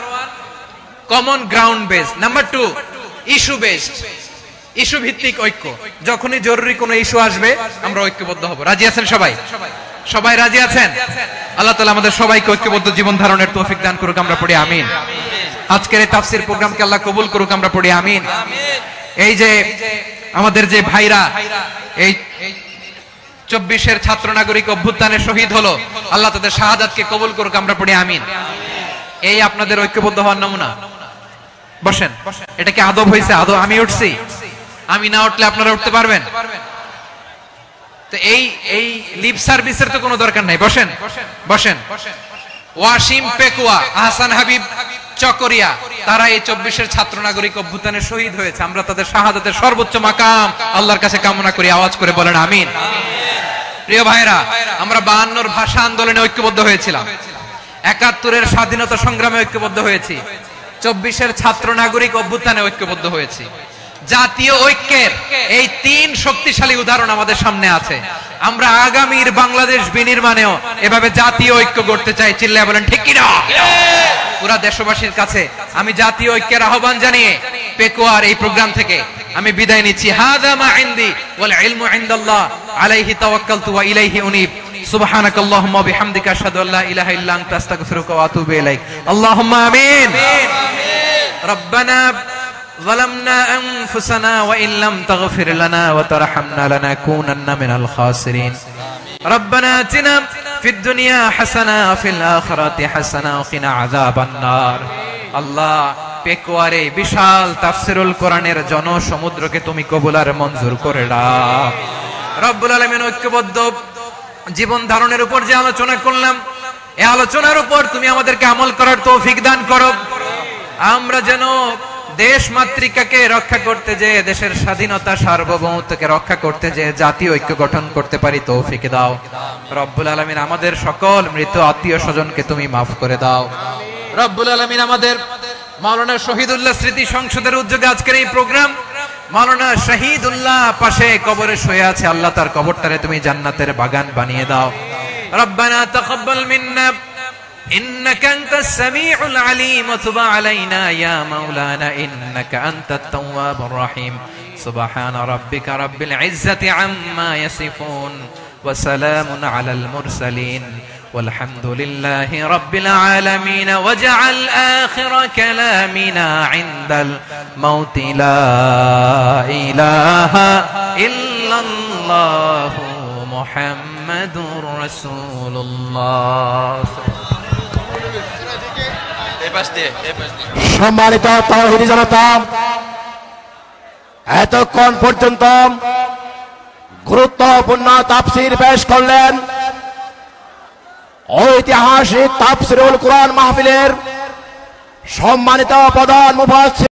common ground base. Number 2 issue based, issue ভিত্তিক ঐক্য। যখনই জরুরি কোনো ইস্যু আসবে আমরা ঐক্যবদ্ধ হব। রাজি আছেন সবাই? সবাই রাজি আছেন? আল্লাহ তাআলা আমাদের সবাইকে ঐক্যবদ্ধ জীবন ধারণের তৌফিক দান করুক, আমরা পড়ি আমিন। আজকের এই তাফসীর প্রোগ্রামকে আল্লাহ কবুল করুক, আমরা পড়ি আমিন। এই যে আমাদের যে ভাইরা এই 24-এর ছাত্র নাগরিক অভ্যুত্থানে শহীদ হলো, আল্লাহ তাদের শাহাদাতকে কবুল করুক, আমরা পড়ি আমিন। এই আপনাদের ঐক্যবদ্ধ হওয়ার নমুনা। বসেন, এটা কি আদব হয়েছে? আদব আমি উঠছি, আমি না উঠলে আপনারা উঠতে পারবেন? তো এই লিপ সার্ভিসের তো কোনো দরকার নাই। বসেন বসেন। ওয়াসিম পেকুয়া, আহসান হাবিব চকরিয়া, তারা এই 24-এর ছাত্র নাগরিক অভ্যুত্থানে শহীদ হয়েছে। আমরা তাদের শাহাদাতের সর্বোচ্চ মাকাম আল্লাহর কাছে কামনা করি। আওয়াজ করে বলেন আমিন। প্রিয় ভাইরা, আমরা 52-র ভাষা আন্দোলনে ঐক্যবদ্ধ হয়েছিলাম, 71-এর স্বাধীনতা সংগ্রামে ঐক্যবদ্ধ হয়েছি, 24-এর ছাত্র নাগরিক অভ্যুত্থানে ঐক্যবদ্ধ হয়েছি। জাতীয় ঐক্যের এই 3 শক্তিশালী উদাহরণ আমাদের সামনে আছে। আমরা আগামীর বাংলাদেশ বিনির্মাণেও এভাবে জাতীয় ঐক্য গড়তে চাই। চিল্লায় বলেন ঠিক কি না? পুরা দেশবাসীর কাছে আমি জাতীয় ঐক্যের আহ্বান জানিয়ে পেকুয়ার এই প্রোগ্রাম থেকে আমি বিদায় নিচ্ছি। হাযা মা ইনদি ওয়াল ইলমু ইনদাল্লাহ আলাইহি তাওয়াক্কালতু ওয়া ইলাইহি উনীব। সুবহানাকাল্লাহুম্মা ওয়া বিহামদিকা আশহাদু আল্লা ইলাহা ইল্লা আনতা আস্তাগফিরুকা ওয়া আতুবু ইলাইক। আল্লাহুম্মা আমিন। রব্বানা ظلمنا أنفسنا وإن لم تغفر لنا وترحمنا لنكونن من الخاسرين. ربنا آتنا في الدنيا حسنة وفي الآخرة حسنة وقنا عذاب النار. আল্লাহ, পেকুয়ারে বিশাল তাফসীরুল কোরআনের জনসমুদ্রকে তুমি কবুল আর মঞ্জুর করে দাও। রব্বুল আলামিন, ঐক্যবদ্ধ জীবন ধারণের উপর যে আলোচনা করলাম, এই আলোচনার উপর তুমি আমাদেরকে আমল করার তৌফিক দান করো। আমরা যেন দেশ মাতৃকাকে রক্ষা করতে যে, দেশের স্বাধীনতা সার্বভৌমত্বকে রক্ষা করতে যে জাতীয় ঐক্য গঠন করতে পারি তৌফিক দাও। রব্বুল আলামিন, আমাদের সকল মৃত আত্মীয় স্বজনকে তুমি মাফ করে দাও। রব্বুল আলামিন, আমাদের মাওলানা শহীদুল্লাহ স্মৃতি সংসদের উদ্যোগে আজকের এই প্রোগ্রাম, মাওলানা শহীদুল্লাহ পাশে কবরে শুয়ে আছে, আল্লাহ তার কবরটারে তুমি জান্নাতের বাগান বানিয়ে দাও। রব্বানা তাকাব্বাল মিন্না إنك أنت السميع العليم وتب علينا يا مولانا إنك أنت التواب الرحيم. سبحان ربك رب العزة عما يصفون وسلام على المرسلين والحمد لله رب العالمين. واجعل آخر كلامنا عند الموت لا إله إلا الله محمد رسول الله. সম্মানিত তাওহীদি জনতা, এতক্ষণ পর্যন্ত গুরুত্বপূর্ণ তাফসীর পেশ করলেন ঐতিহাসিক তাফসীরুল কোরআন মাহফিলের সম্মানিত প্রধান মুফাসসির